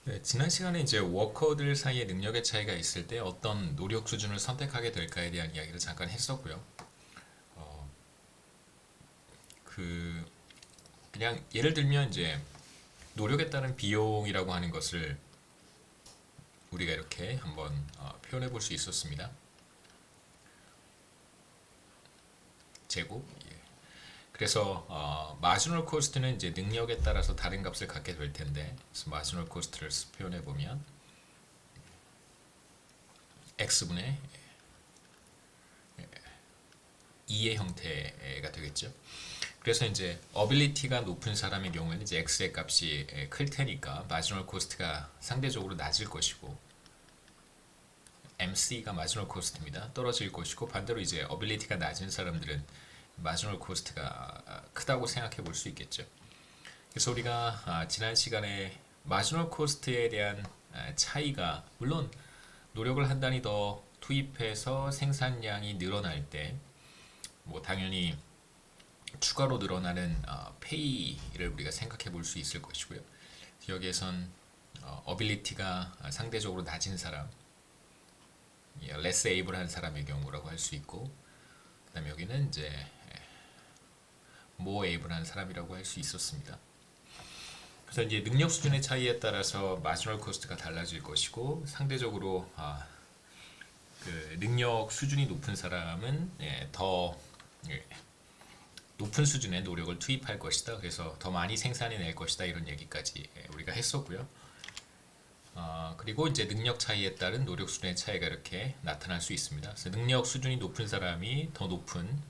네, 지난 시간에 이제 워커들 사이의 능력의 차이가 있을 때 어떤 노력 수준을 선택하게 될까에 대한 이야기를 잠깐 했었고요. 어, 그 그냥 예를 들면 이제 노력에 따른 비용이라고 하는 것을 우리가 이렇게 한번 표현해 볼 수 있었습니다. 제곱. 예. 그래서 마지널 코스트는 이제 능력에 따라서 다른 값을 갖게 될 텐데, 그래서 마지널 코스트를 표현해 보면 x분의 2의 형태가 되겠죠. 그래서 이제 어빌리티가 높은 사람의 경우에는 이제 x의 값이 클 테니까 마지널 코스트가 상대적으로 낮을 것이고 MC가 마지널 코스트입니다. 떨어질 것이고 반대로 이제 어빌리티가 낮은 사람들은 마지널 코스트가 크다고 생각해 볼 수 있겠죠. 그래서 우리가 지난 시간에 마지널 코스트에 대한 차이가 물론 노력을 한 단위 더 투입해서 생산량이 늘어날 때 뭐 당연히 추가로 늘어나는 페이를 우리가 생각해 볼 수 있을 것이고요. 여기에선 어빌리티가 상대적으로 낮은 사람, less able한 사람의 경우라고 할 수 있고, 그다음에 여기는 이제 more able한 사람이라고 할 수 있었습니다. 그래서 이제 능력 수준의 차이에 따라서 마지널 코스트가 달라질 것이고 상대적으로 그 능력 수준이 높은 사람은 더 높은 수준의 노력을 투입할 것이다. 그래서 더 많이 생산해낼 것이다. 이런 얘기까지 우리가 했었고요. 그리고 이제 능력 차이에 따른 노력 수준의 차이가 이렇게 나타날 수 있습니다. 그래서 능력 수준이 높은 사람이 더 높은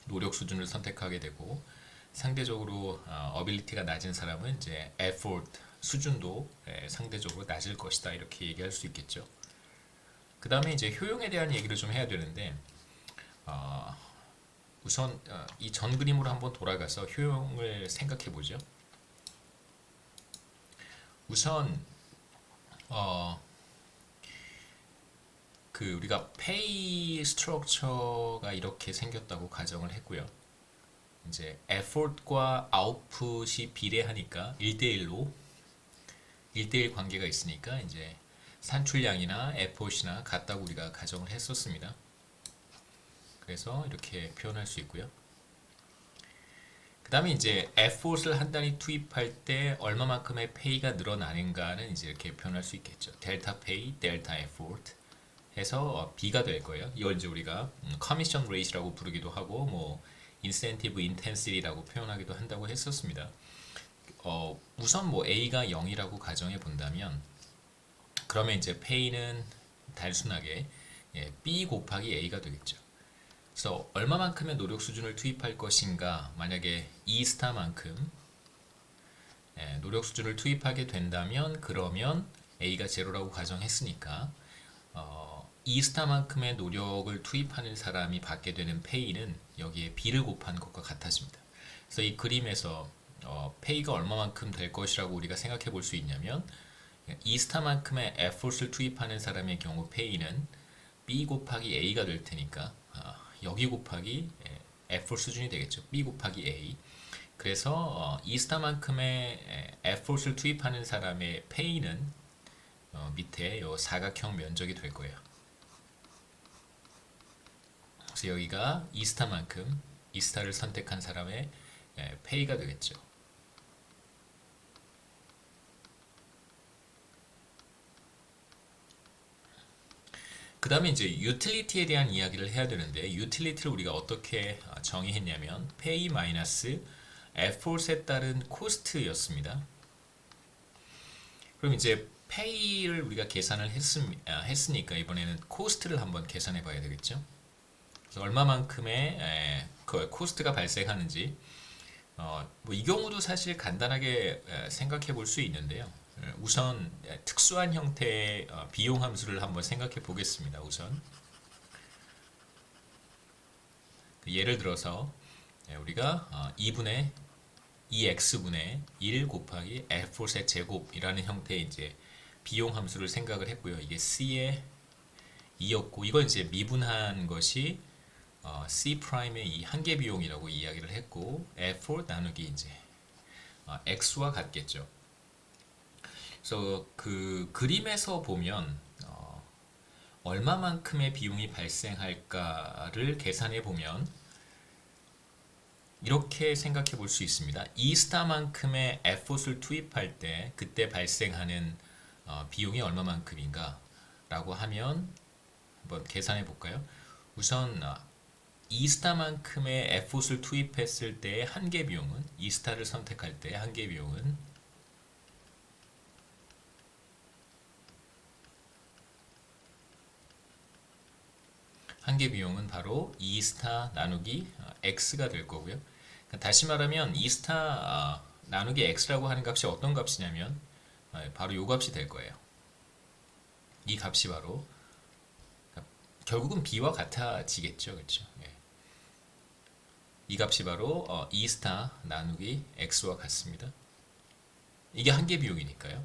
노력 수준을 선택하게 되고 상대적으로 어빌리티가 낮은 사람은 이제 effort 수준도 상대적으로 낮을 것이다. 이렇게 얘기할 수 있겠죠. 그 다음에 이제 효용에 대한 얘기를 좀 해야 되는데 우선 이 전 그림으로 한번 돌아가서 효용을 생각해 보죠. 우선 그 우리가 페이 스트럭처가 이렇게 생겼다고 가정을 했고요. 이제 effort과 output이 비례하니까 1대1로 1대1 관계가 있으니까 이제 산출량이나 effort이나 같다고 우리가 가정을 했었습니다. 그래서 이렇게 표현할 수 있고요. 그 다음에 이제 effort을 한 단위 투입할 때 얼마만큼의 pay가 늘어나는가는 이제 이렇게 표현할 수 있겠죠. 델타 pay, 델타 effort 해서 B가 될 거예요. 이걸 이제 우리가 commission rate라고 부르기도 하고 뭐 incentive intensity라고 표현하기도 한다고 했었습니다. 우선 뭐 A가 0이라고 가정해 본다면 그러면 이제 pay는 단순하게 B 곱하기 A가 되겠죠. 그래서 얼마만큼의 노력 수준을 투입할 것인가 만약에 E 스타만큼 노력 수준을 투입하게 된다면 그러면 A가 제로라고 가정했으니까 E 스타만큼의 노력을 투입하는 사람이 받게 되는 페이는 여기에 B를 곱한 것과 같아집니다. 그래서 이 그림에서 페이가 얼마만큼 될 것이라고 우리가 생각해 볼 수 있냐면 E 스타만큼의 effort을 투입하는 사람의 경우 페이는 B 곱하기 A가 될 테니까 여기 곱하기 effort 수준이 되겠죠. B 곱하기 A. 그래서 E 스타만큼의 effort을 투입하는 사람의 페이는 밑에 요 사각형 면적이 될 거예요. 그래서 여기가 이스타만큼 이스타를 선택한 사람의 페이가 되겠죠. 그 다음에 이제 유틸리티에 대한 이야기를 해야 되는데 유틸리티를 우리가 어떻게 정의했냐면 페이 마이너스 effort에 따른 코스트였습니다. 그럼 이제 페이를 우리가 계산을 했으니까 이번에는 코스트를 한번 계산해 봐야 되겠죠. 그래서 얼마만큼의 그 코스트가 발생하는지 뭐 이 경우도 사실 간단하게 생각해 볼 수 있는데요. 우선 특수한 형태의 비용 함수를 한번 생각해 보겠습니다. 우선 예를 들어서 우리가 2분의 2x분의 1 곱하기 effort의 제곱이라는 형태의 이제 비용 함수를 생각을 했고요. 이게 c의 2였고 이건 이제 미분한 것이 C 프라임의 이 한계 비용이라고 이야기를 했고 F4 나누기 이제 X와 같겠죠. 그래서 그 그림에서 보면 얼마만큼의 비용이 발생할까를 계산해 보면 이렇게 생각해 볼 수 있습니다. 이스타만큼의 에포트를 투입할 때 그때 발생하는 비용이 얼마만큼인가 라고 하면 한번 계산해 볼까요? 우선 이스타만큼의 에포트를 투입했을 때의 한계 비용은 이스타를 선택할 때 한계 비용은 바로 2스타 나누기 x가 될 거고요. 그러니까 다시 말하면 2스타 나누기 x라고 하는 값이 어떤 값이냐면 바로 이 값이 될 거예요. 이 값이 바로 결국은 b와 같아지겠죠, 그렇죠? 예. 이 값이 바로 2스타 나누기 x와 같습니다. 이게 한계 비용이니까요.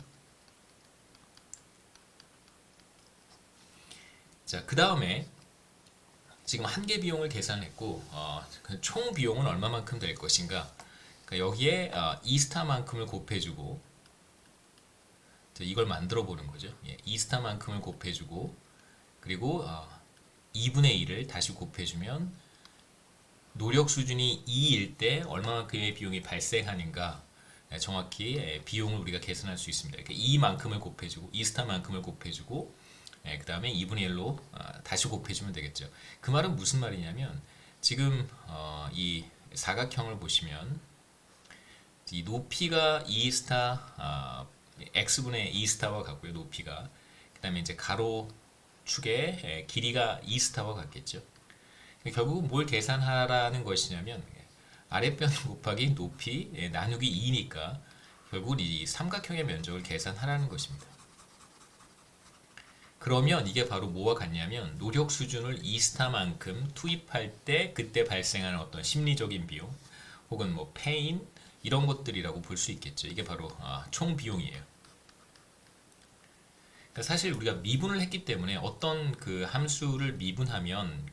자, 그 다음에 지금 한계 비용을 계산했고 총 비용은 얼마만큼 될 것인가? 그러니까 여기에 2스타만큼을 곱해주고 이걸 만들어 보는 거죠. 2스타만큼을 곱해주고 그리고 2분의 1을 다시 곱해주면 노력 수준이 2일 때 얼마만큼의 비용이 발생하는가 정확히 비용을 우리가 계산할 수 있습니다. 그러니까 2만큼을 곱해주고 2스타만큼을 곱해주고 그 다음에 2분의 1로 다시 곱해주면 되겠죠. 그 말은 무슨 말이냐면 지금 이 사각형을 보시면 이 높이가 2스타 x분의 2스타와 같고요. 높이가 그 다음에 이제 가로 축의 길이가 2스타와 같겠죠. 결국은 뭘 계산하라는 것이냐면 아랫변 곱하기 높이 나누기 2니까 결국은 이 삼각형의 면적을 계산하라는 것입니다. 그러면 이게 바로 뭐와 같냐면 노력 수준을 2스타만큼 투입할 때 그때 발생하는 어떤 심리적인 비용 혹은 뭐 페인 이런 것들이라고 볼 수 있겠죠. 이게 바로 총 비용이에요. 그러니까 사실 우리가 미분을 했기 때문에 어떤 그 함수를 미분하면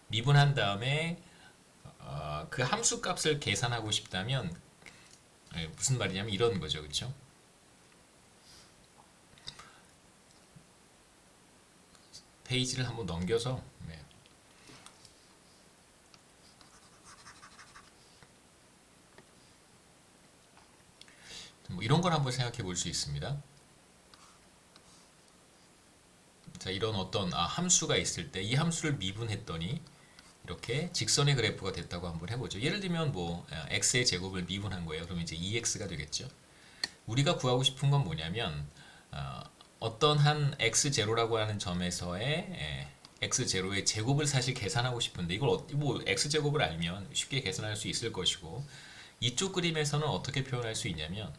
미분한 다음에 그 함수 값을 계산하고 싶다면 무슨 말이냐면 이런 거죠, 그렇죠? 페이지를 한번 넘겨서 뭐 이런 걸 한번 생각해 볼 수 있습니다. 자, 이런 어떤 함수가 있을 때 이 함수를 미분했더니 이렇게 직선의 그래프가 됐다고 한번 해보죠. 예를 들면 뭐 x의 제곱을 미분한 거예요. 그러면 이제 2x가 되겠죠. 우리가 구하고 싶은 건 뭐냐면 어떤 한 x0라고 하는 점에서의 x0의 제곱을 사실 계산하고 싶은데 이걸 뭐 x제곱을 알면 쉽게 계산할 수 있을 것이고 이쪽 그림에서는 어떻게 표현할 수 있냐면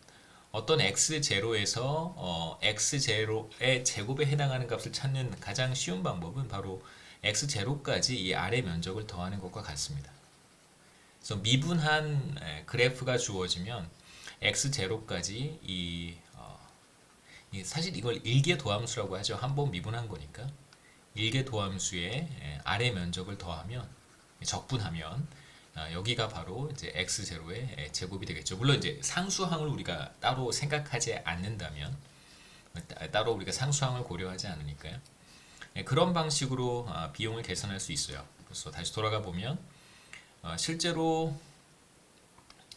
어떤 x0에서 x0의 제곱에 해당하는 값을 찾는 가장 쉬운 방법은 바로 x0까지 이 아래 면적을 더하는 것과 같습니다. 그래서 미분한 그래프가 주어지면 x0까지 사실 이걸 일개 도함수라고 하죠. 한 번 미분한 거니까 일개 도함수의 아래 면적을 더하면 적분하면 여기가 바로 이제 x0의 제곱이 되겠죠. 물론 이제 상수항을 우리가 따로 생각하지 않는다면 따로 우리가 상수항을 고려하지 않으니까요. 그런 방식으로 비용을 계산할 수 있어요. 그래서 다시 돌아가 보면 실제로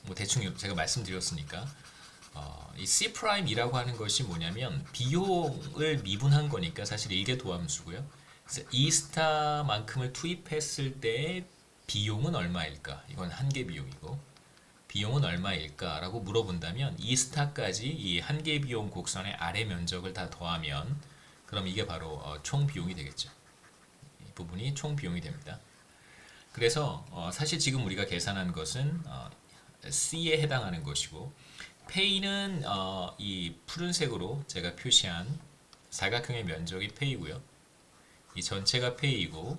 뭐 대충 제가 말씀드렸으니까 이 C'이라고 하는 것이 뭐냐면 비용을 미분한 거니까 사실 일개 도함수고요. 그래서 E스타만큼을 투입했을 때의 비용은 얼마일까? 이건 한계 비용이고 비용은 얼마일까? 라고 물어본다면 E스타까지 이 한계 비용 곡선의 아래 면적을 다 더하면 그럼 이게 바로 총 비용이 되겠죠. 이 부분이 총 비용이 됩니다. 그래서 사실 지금 우리가 계산한 것은 C에 해당하는 것이고 페이는 이 푸른색으로 제가 표시한 사각형의 면적이 페이고요. 이 전체가 페이고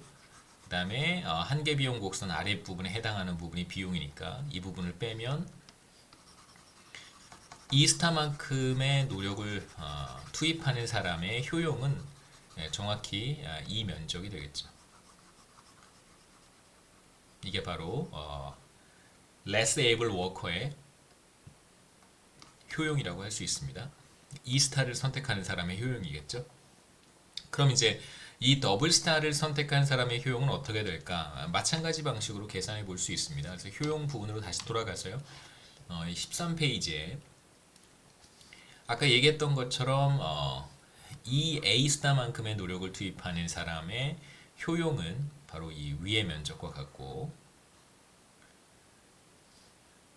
그 다음에 한계 비용 곡선 아랫부분에 해당하는 부분이 비용이니까 이 부분을 빼면 이스타만큼의 노력을 투입하는 사람의 효용은 정확히 이 면적이 되겠죠. 이게 바로 less able worker의 효용이라고 할 수 있습니다. E스타를 선택하는 사람의 효용이겠죠. 그럼 이제 이 더블 스타를 선택한 사람의 효용은 어떻게 될까? 마찬가지 방식으로 계산해 볼 수 있습니다. 그래서 효용 부분으로 다시 돌아가서요. 13페이지에 아까 얘기했던 것처럼 이 A스타만큼의 노력을 투입하는 사람의 효용은 바로 이 위의 면적과 같고,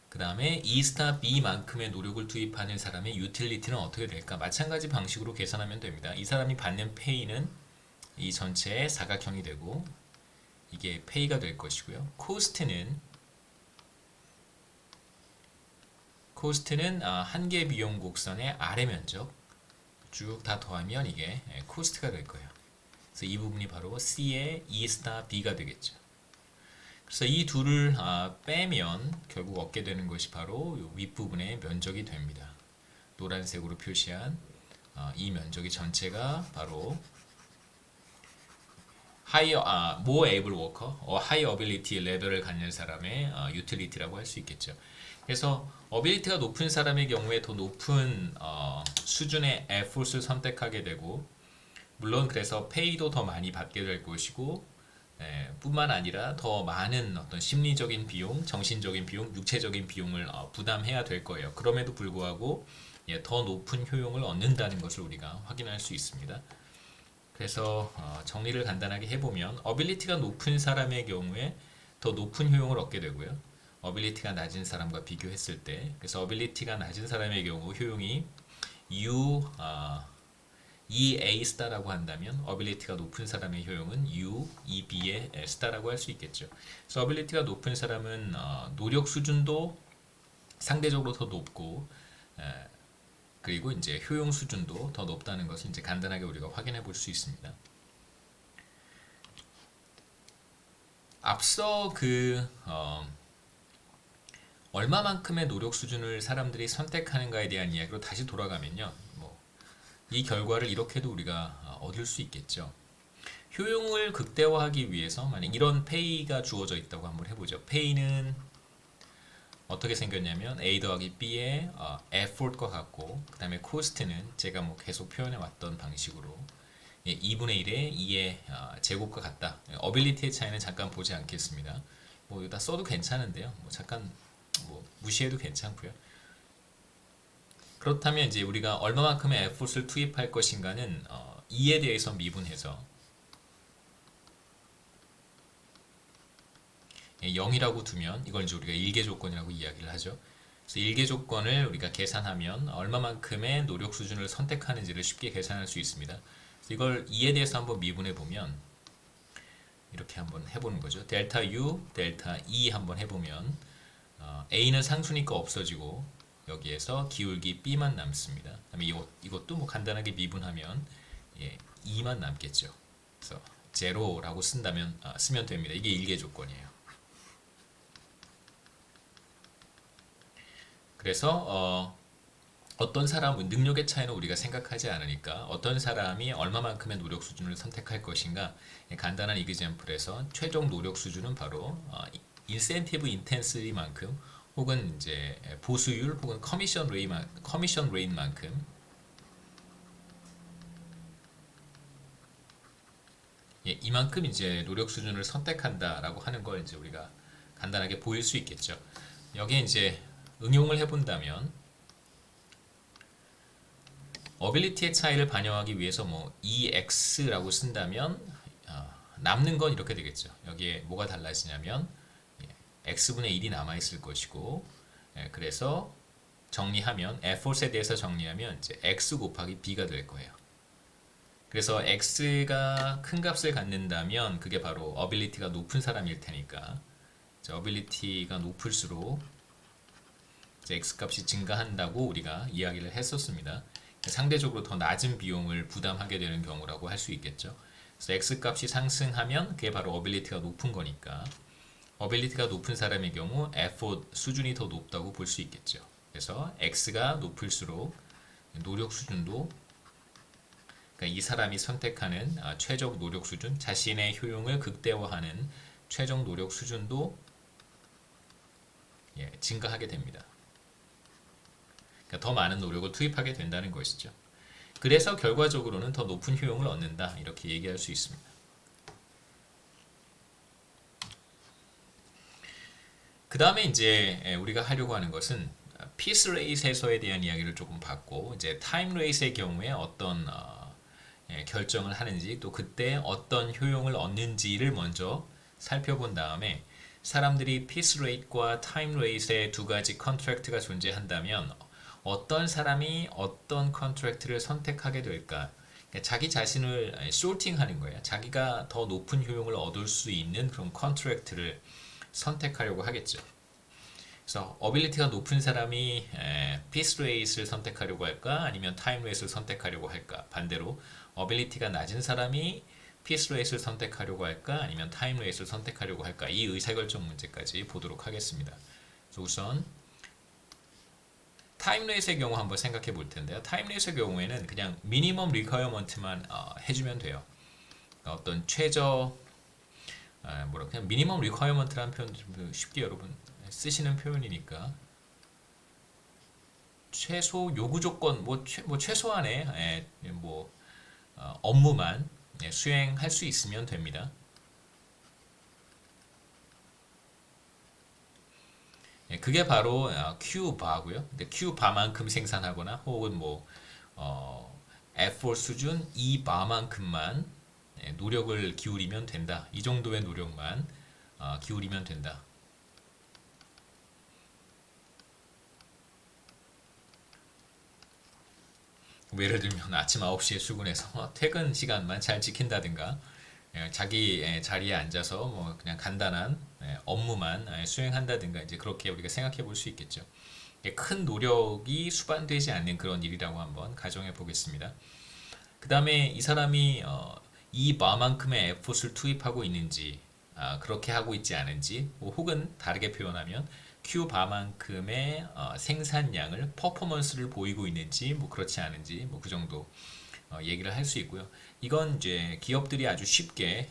그 다음에 E스타 B만큼의 노력을 투입하는 사람의 유틸리티는 어떻게 될까? 마찬가지 방식으로 계산하면 됩니다. 이 사람이 받는 페이는 이 전체의 사각형이 되고 이게 페이가 될 것이고요. 코스트는 한계 비용 곡선의 아래 면적 쭉 다 더하면 이게 코스트가 될 거예요. 그래서 이 부분이 바로 C의 E 스타 B가 되겠죠. 그래서 이 둘을 빼면 결국 얻게 되는 것이 바로 이 윗부분의 면적이 됩니다. 노란색으로 표시한 이 면적이 전체가 바로 more able worker, high ability 레벨을 갖는 사람의 utility라고 할 수 있겠죠. 그래서 어빌리티가 높은 사람의 경우에 더 높은 수준의 effort을 선택하게 되고, 물론 그래서 페이도 더 많이 받게 될 것이고, 뿐만 아니라 더 많은 어떤 심리적인 비용, 정신적인 비용, 육체적인 비용을 부담해야 될 거예요. 그럼에도 불구하고 더 높은 효용을 얻는다는 것을 우리가 확인할 수 있습니다. 그래서 정리를 간단하게 해보면 어빌리티가 높은 사람의 경우에 더 높은 효용을 얻게 되고요. 어빌리티가 낮은 사람과 비교했을 때, 그래서 어빌리티가 낮은 사람의 경우 효용이 EA 스타라고 한다면 어빌리티가 높은 사람의 효용은 EB의 스타라고 할 수 있겠죠. 그래서 어빌리티가 높은 사람은 노력 수준도 상대적으로 더 높고, 그리고 이제 효용 수준도 더 높다는 것을 이제 간단하게 우리가 확인해 볼 수 있습니다. 앞서 얼마만큼의 노력 수준을 사람들이 선택하는가에 대한 이야기로 다시 돌아가면요. 이 결과를 이렇게도 우리가 얻을 수 있겠죠. 효용을 극대화하기 위해서 만약 이런 페이가 주어져 있다고 한번 해보죠. 페이는 어떻게 생겼냐면 A 더하기 B의 effort과 같고, 그 다음에 cost는 제가 계속 표현해 왔던 방식으로 2분의 1의 2의 제곱과 같다. ability의 차이는 잠깐 보지 않겠습니다. 이거 다 써도 괜찮은데요. 잠깐 무시해도 괜찮고요. 그렇다면 이제 우리가 얼마만큼의 effort을 투입할 것인가는 2에 대해서 미분해서 0이라고 두면 이걸 이제 우리가 일개 조건이라고 이야기를 하죠. 그래서 일개 조건을 우리가 계산하면 얼마만큼의 노력 수준을 선택하는지를 쉽게 계산할 수 있습니다. 그래서 이걸 2에 대해서 한번 미분해 보면 이렇게 한번 해보는 거죠. 델타 U, 델타 E 한번 해보면 A는 상수니까 없어지고 여기에서 기울기 B만 남습니다. 그다음에 이것도 간단하게 미분하면 2만 남겠죠. 그래서 제로라고 쓰면 됩니다. 이게 일개 조건이에요. 그래서 어떤 사람은 능력의 차이는 우리가 생각하지 않으니까 어떤 사람이 얼마만큼의 노력 수준을 선택할 것인가, 간단한 이그젬플에서 최종 노력 수준은 바로 인센티브 인텐시티만큼 혹은 이제 보수율 혹은 커미션 레인만큼 이만큼 이제 노력 수준을 선택한다라고 하는 걸 이제 우리가 간단하게 보일 수 있겠죠. 여기에 이제 응용을 해본다면 어빌리티의 차이를 반영하기 위해서 EX라고 쓴다면 남는 건 이렇게 되겠죠. 여기에 뭐가 달라지냐면 x분의 1이 남아있을 것이고, 그래서 정리하면 effort에 대해서 정리하면 이제 x 곱하기 b가 될 거예요. 그래서 x가 큰 값을 갖는다면 그게 바로 ability가 높은 사람일 테니까 ability가 높을수록 이제 x 값이 증가한다고 우리가 이야기를 했었습니다. 상대적으로 더 낮은 비용을 부담하게 되는 경우라고 할 수 있겠죠. 그래서 x 값이 상승하면 그게 바로 ability가 높은 거니까 어빌리티가 높은 사람의 경우 effort 수준이 더 높다고 볼 수 있겠죠. 그래서 x가 높을수록 노력 수준도, 그러니까 이 사람이 선택하는 최적 노력 수준, 자신의 효용을 극대화하는 최종 노력 수준도 증가하게 됩니다. 그러니까 더 많은 노력을 투입하게 된다는 것이죠. 그래서 결과적으로는 더 높은 효용을 얻는다 이렇게 얘기할 수 있습니다. 그 다음에 이제 우리가 하려고 하는 것은 피스 레이스 해소에 대한 이야기를 조금 받고 이제 타임 레이스의 경우에 어떤 결정을 하는지 또 그때 어떤 효용을 얻는지를 먼저 살펴본 다음에 사람들이 피스 레이트과 타임 레이스의 두 가지 컨트랙트가 존재한다면 어떤 사람이 어떤 컨트랙트를 선택하게 될까? 그러니까 자기 자신을 소팅하는 거예요. 자기가 더 높은 효용을 얻을 수 있는 그런 컨트랙트를 선택하려고 하겠죠. 그래서 어빌리티가 높은 사람이 피스 레이스를 선택하려고 할까? 아니면 타임 레이스를 선택하려고 할까? 반대로 어빌리티가 낮은 사람이 피스 레이스를 선택하려고 할까? 아니면 타임 레이스를 선택하려고 할까? 이 의사결정 문제까지 보도록 하겠습니다. 그래서 우선 타임 레이스의 경우 한번 생각해 볼 텐데요. 타임 레이스의 경우에는 그냥 미니멈 리퀘어먼트만 해주면 돼요. 그러니까 어떤 최저 그냥 미니멈 리퀘어먼트라는 표현 쉽게 여러분 쓰시는 표현이니까 최소 요구 조건 최소한의 업무만 수행할 수 있으면 됩니다. 그게 바로 Q바고요. 근데 Q바만큼 생산하거나 혹은 F4 수준 E바만큼만 노력을 기울이면 된다. 이 정도의 노력만 기울이면 된다. 예를 들면 아침 9시에 출근해서 퇴근 시간만 잘 지킨다든가 자기 자리에 앉아서 그냥 간단한 업무만 수행한다든가 이제 그렇게 우리가 생각해 볼 수 있겠죠. 큰 노력이 수반되지 않는 그런 일이라고 한번 가정해 보겠습니다. 그 다음에 이 사람이 이 바만큼의 에포트를 투입하고 있는지 그렇게 하고 있지 않은지 혹은 다르게 표현하면 Q 바만큼의 생산량을 퍼포먼스를 보이고 있는지 그렇지 않은지 그 정도 얘기를 할 수 있고요. 이건 이제 기업들이 아주 쉽게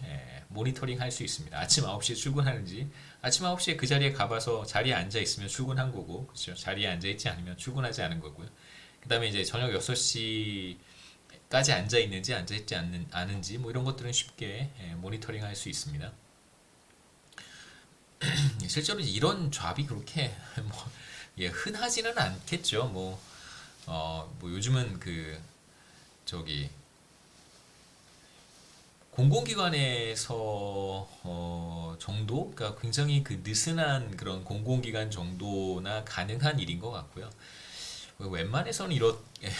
모니터링 할 수 있습니다. 아침 9시에 출근하는지 아침 9시에 그 자리에 가봐서 자리에 앉아 있으면 출근한 거고 그렇죠? 자리에 앉아 있지 않으면 출근하지 않은 거고요. 그 다음에 이제 저녁 6시까지 앉아 있는지 앉아 있지 않은지 이런 것들은 쉽게 모니터링 할 수 있습니다. 실제로 이런 잡이 그렇게 흔하지는 않겠죠. 요즘은 저기 공공기관에서 정도, 그러니까 굉장히 느슨한 그런 공공기관 정도나 가능한 일인 것 같고요. 웬만해서는 이렇게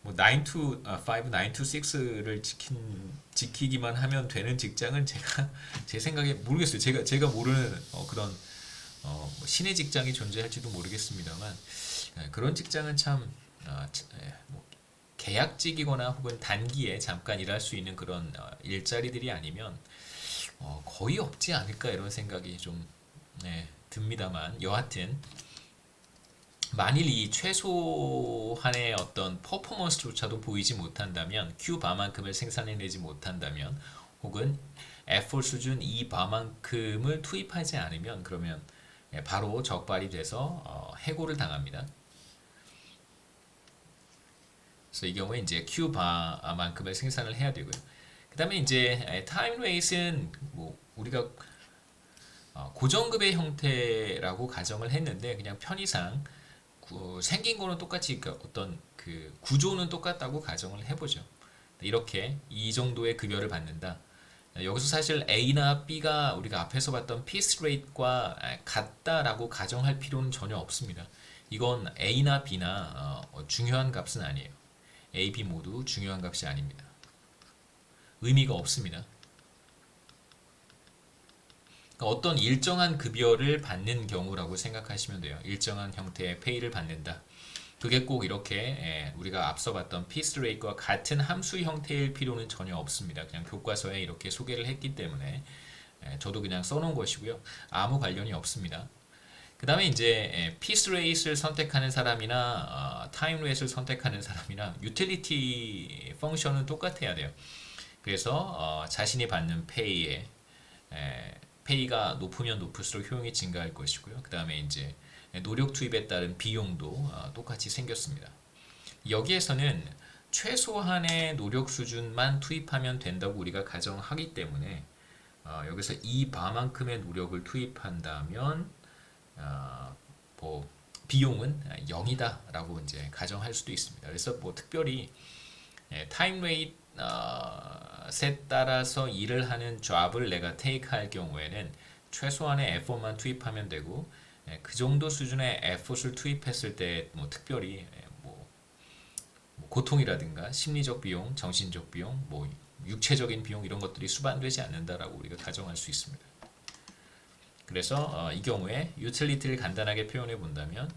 9 to 5, 9 to 6를 지키기만 하면 되는 직장은 제 생각에 모르겠어요. 제가 모르는 그런 신의 직장이 존재할지도 모르겠습니다만 그런 직장은 참 계약직이거나 혹은 단기에 잠깐 일할 수 있는 그런 일자리들이 아니면 거의 없지 않을까 이런 생각이 좀 듭니다만 여하튼 만일 이 최소한의 어떤 퍼포먼스조차도 보이지 못한다면 Q바만큼을 생산해내지 못한다면 혹은 F4 수준 E바만큼을 투입하지 않으면 그러면 바로 적발이 돼서 해고를 당합니다. 그래서 이 경우에 이제 Q바만큼을 생산을 해야 되고요. 그 다음에 이제 타임 레이스는 우리가 고정급의 형태라고 가정을 했는데 그냥 편의상 생긴 거는 똑같이 어떤 구조는 똑같다고 가정을 해보죠. 이렇게 이 정도의 급여를 받는다. 여기서 사실 A나 B가 우리가 앞에서 봤던 피스 레이트과 같다라고 가정할 필요는 전혀 없습니다. 이건 A나 B나 중요한 값은 아니에요. A, B 모두 중요한 값이 아닙니다. 의미가 없습니다. 어떤 일정한 급여를 받는 경우라고 생각하시면 돼요. 일정한 형태의 페이를 받는다. 그게 꼭 이렇게 우리가 앞서 봤던 피스 레이트와 같은 함수 형태일 필요는 전혀 없습니다. 그냥 교과서에 이렇게 소개를 했기 때문에 저도 그냥 써놓은 것이고요. 아무 관련이 없습니다. 그 다음에 이제 피스 레이스를 선택하는 사람이나 타임 레이스를 선택하는 사람이나 유틸리티 펑션은 똑같아야 돼요. 그래서 자신이 받는 페이가 높으면 높을수록 효용이 증가할 것이고요. 그 다음에 이제 노력 투입에 따른 비용도 똑같이 생겼습니다. 여기에서는 최소한의 노력 수준만 투입하면 된다고 우리가 가정하기 때문에 여기서 이 바만큼의 노력을 투입한다면 뭐 비용은 0이다라고 이제 가정할 수도 있습니다. 그래서 뭐 특별히 타임 레이트에 따라서 일을 하는 잡을 내가 테이크할 경우에는 최소한의 에포만 투입하면 되고 그 정도 수준의 에포를 투입했을 때 뭐 특별히 뭐 고통이라든가 심리적 비용, 정신적 비용, 뭐 육체적인 비용 이런 것들이 수반되지 않는다라고 우리가 가정할 수 있습니다. 그래서 이 경우에 유틸리티를 간단하게 표현해 본다면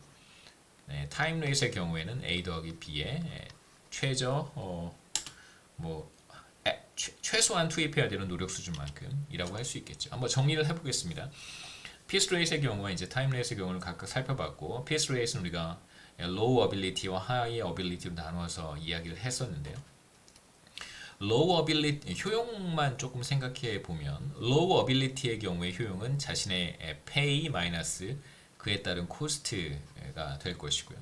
타임 레이스의 경우에는 A 더하기 B의 최소한 투입해야 되는 노력 수준만큼이라고 할 수 있겠죠. 한번 정리를 해보겠습니다. 피스 레이스의 경우와 이제 타임 레이스의 경우를 각각 살펴봤고, 피스 레이스는 우리가 low ability와 high ability로 나누어서 이야기를 했었는데요. low ability 효용만 조금 생각해 보면 low ability의 경우의 효용은 자신의 pay 마이너스 그에 따른 코스트가 될 것이고요.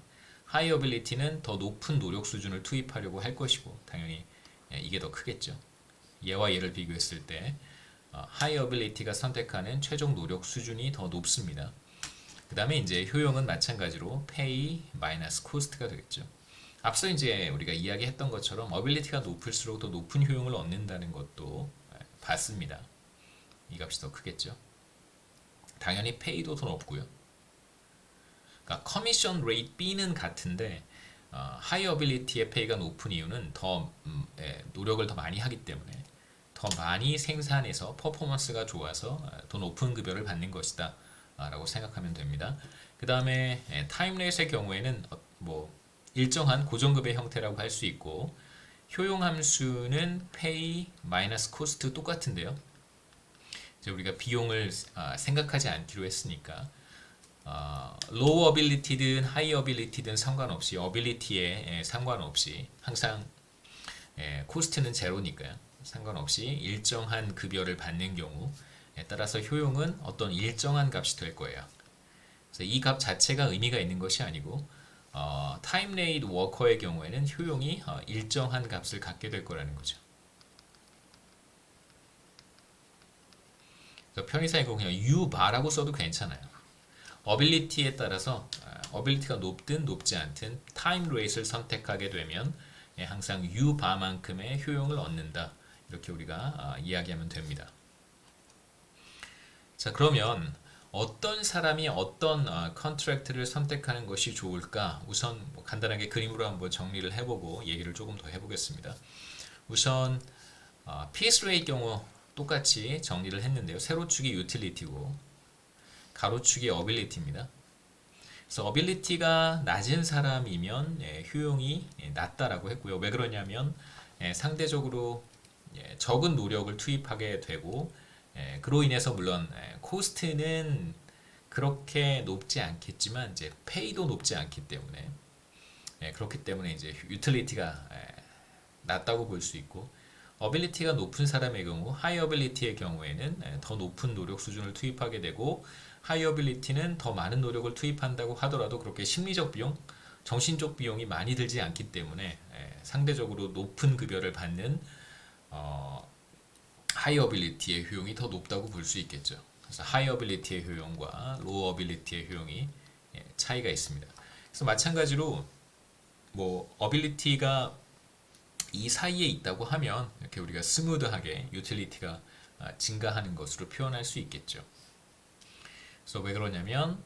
high ability는 더 높은 노력 수준을 투입하려고 할 것이고 당연히 이게 더 크겠죠. 얘와 얘를 비교했을 때 high ability가 선택하는 최종 노력 수준이 더 높습니다. 그 다음에 이제 효용은 마찬가지로 pay 마이너스 cost가 되겠죠. 앞서 이제 우리가 이야기했던 것처럼 어빌리티가 높을수록 더 높은 효용을 얻는다는 것도 봤습니다. 이 값이 더 크겠죠. 당연히 pay도 더 높고요. 그러니까 커미션 레이트 B는 같은데 하이 어빌리티의 pay가 높은 이유는 더 노력을 더 많이 하기 때문에 더 많이 생산해서 퍼포먼스가 좋아서 더 높은 급여를 받는 것이다 라고 생각하면 됩니다. 그 다음에 타임 레이스의 경우에는 뭐 일정한 고정급의 형태라고 할 수 있고 효용 함수는 pay 마이너스 cost 똑같은데요. 이제 우리가 비용을 생각하지 않기로 했으니까 low ability든 high ability든 상관없이 ability에 상관없이 항상 cost는 제로니까요. 상관없이 일정한 급여를 받는 경우에 따라서 효용은 어떤 일정한 값이 될 거예요. 그래서 이 값 자체가 의미가 있는 것이 아니고 타임 레이트 워커의 경우에는 효용이 일정한 값을 갖게 될 거라는 거죠. 편의상이고 그냥 U 바라고 써도 괜찮아요. 어빌리티에 따라서 어빌리티가 높든 높지 않든 타임 레이트를 선택하게 되면 항상 U 바만큼의 효용을 얻는다. 이렇게 우리가 이야기하면 됩니다. 자, 그러면 어떤 사람이 어떤 컨트랙트를 선택하는 것이 좋을까? 우선 뭐 간단하게 그림으로 한번 정리를 해보고 얘기를 조금 더 해보겠습니다. 우선 PS의 경우 똑같이 정리를 했는데요. 세로축이 유틸리티고 가로축이 어빌리티입니다. 그래서 어빌리티가 낮은 사람이면 효용이 낮다라고 했고요. 왜 그러냐면 상대적으로 적은 노력을 투입하게 되고 그로 인해서 물론 코스트는 그렇게 높지 않겠지만 이제 페이도 높지 않기 때문에 그렇기 때문에 이제 유틸리티가 낮다고 볼 수 있고 어빌리티가 높은 사람의 경우 하이 어빌리티의 경우에는 더 높은 노력 수준을 투입하게 되고 하이 어빌리티는 더 많은 노력을 투입한다고 하더라도 그렇게 심리적 비용, 정신적 비용이 많이 들지 않기 때문에 상대적으로 높은 급여를 받는 하이 어빌리티의 효용이 더 높다고 볼 수 있겠죠. 그래서 하이 어빌리티의 효용과 로우 어빌리티의 효용이 차이가 있습니다. 그래서 마찬가지로 뭐 어빌리티가 이 사이에 있다고 하면 이렇게 우리가 스무드하게 유틸리티가 증가하는 것으로 표현할 수 있겠죠. 그래서 왜 그러냐면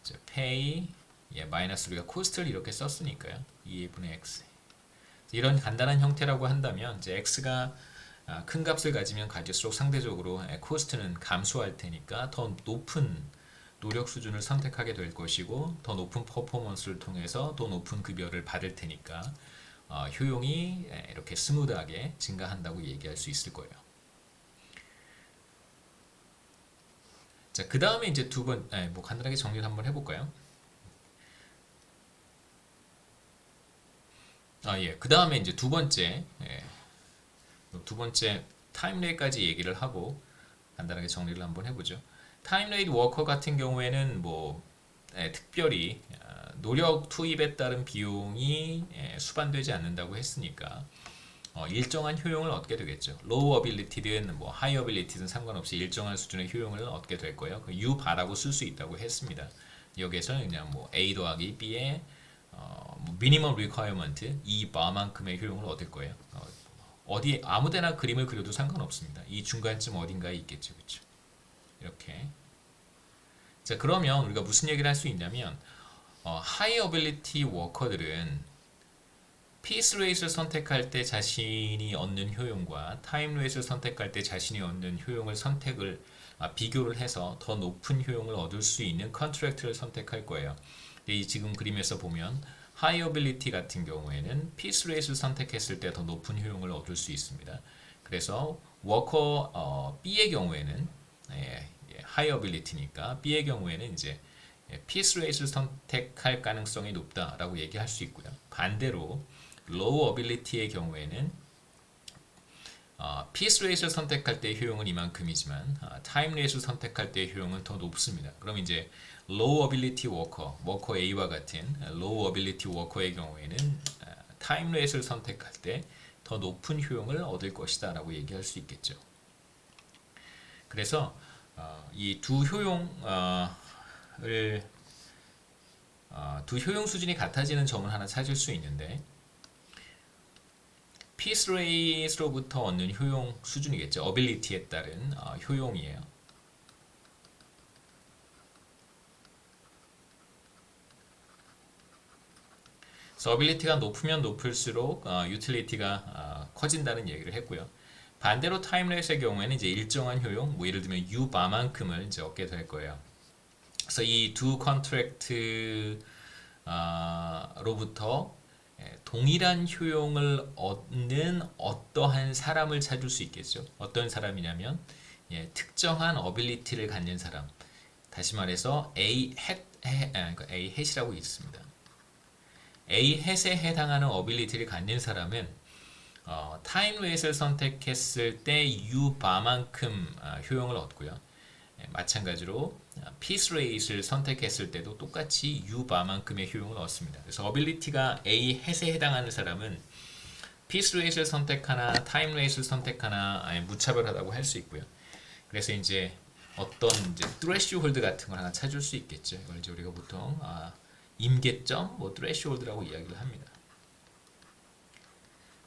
이제 pay 마이너스 우리가 cost를 이렇게 썼으니까요. 2분의 x 이런 간단한 형태라고 한다면 이제 x가 큰 값을 가지면 가질수록 상대적으로 코스트는 감소할 테니까 더 높은 노력 수준을 선택하게 될 것이고 더 높은 퍼포먼스를 통해서 더 높은 급여를 받을 테니까 효용이 이렇게 스무드하게 증가한다고 얘기할 수 있을 거예요. 자, 그 다음에 이제 뭐 간단하게 정리를 한번 해볼까요? 그 다음에 이제 두 번째 타임레이까지 얘기를 하고 간단하게 정리를 한번 해보죠. 타임레이드 워커 같은 경우에는 뭐 특별히 노력 투입에 따른 비용이 수반되지 않는다고 했으니까 일정한 효용을 얻게 되겠죠. low ability든 뭐 high ability든 상관없이 일정한 수준의 효용을 얻게 될 거예요. 그 U 바라고 쓸 수 있다고 했습니다. 여기에서는 그냥 뭐 A 더하기 B의 뭐 minimum requirement 이 바만큼의 효용을 얻을 거예요. 어디 아무데나 그림을 그려도 상관없습니다. 이 중간쯤 어딘가에 있겠죠, 그렇죠? 이렇게. 자, 그러면 우리가 무슨 얘기를 할 수 있냐면 high ability 워커들은 피스 레이스를 선택할 때 자신이 얻는 효용과 타임 레이스를 선택할 때 자신이 얻는 효용을 비교를 해서 더 높은 효용을 얻을 수 있는 컨트랙트를 선택할 거예요. 이 지금 그림에서 보면 하이 어빌리티 같은 경우에는 피스 레이스를 선택했을 때 더 높은 효용을 얻을 수 있습니다. 그래서 워커 B의 경우에는 하이 어빌리티니까 B의 경우에는 이제 피스 레이스를 선택할 가능성이 높다라고 얘기할 수 있고요. 반대로 low ability의 경우에는 piece rate를 선택할 때 효용은 이만큼이지만 time rate를 선택할 때 효용은 더 높습니다. 그럼 이제 low ability worker, 워커 A와 같은 low ability worker의 경우에는 time rate를 선택할 때 더 높은 효용을 얻을 것이다 라고 얘기할 수 있겠죠. 그래서 이 두 효용 수준이 같아지는 점을 하나 찾을 수 있는데 피스 레이스로부터 얻는 효용 수준이겠죠. 어빌리티에 따른 효용이에요. 그래서 어빌리티가 높으면 높을수록 유틸리티가 커진다는 얘기를 했고요. 반대로 타임 레이스의 경우에는 이제 일정한 효용, 뭐 예를 들면 U 바만큼을 이제 얻게 될 거예요. 그래서 이 두 컨트랙트로부터 동일한 효용을 얻는 어떠한 사람을 찾을 수 있겠죠. 어떤 사람이냐면 특정한 어빌리티를 갖는 사람. 다시 말해서 그러니까 A 햇이라고 있습니다. A 햇에 해당하는 어빌리티를 갖는 사람은 타임 레이스를 선택했을 때 U 바만큼 효용을 얻고요. 마찬가지로 피스 레이스를 선택했을 때도 똑같이 U 바만큼의 효용을 얻습니다. 그래서 어빌리티가 A 햇에 해당하는 사람은 피스 레이스를 선택하나 타임 레이스를 선택하나 무차별하다고 할 수 있고요. 그래서 이제 어떤 이제 threshold 같은 걸 하나 찾을 수 있겠죠. 이걸 이제 우리가 보통 임계점, 뭐 threshold라고 이야기를 합니다.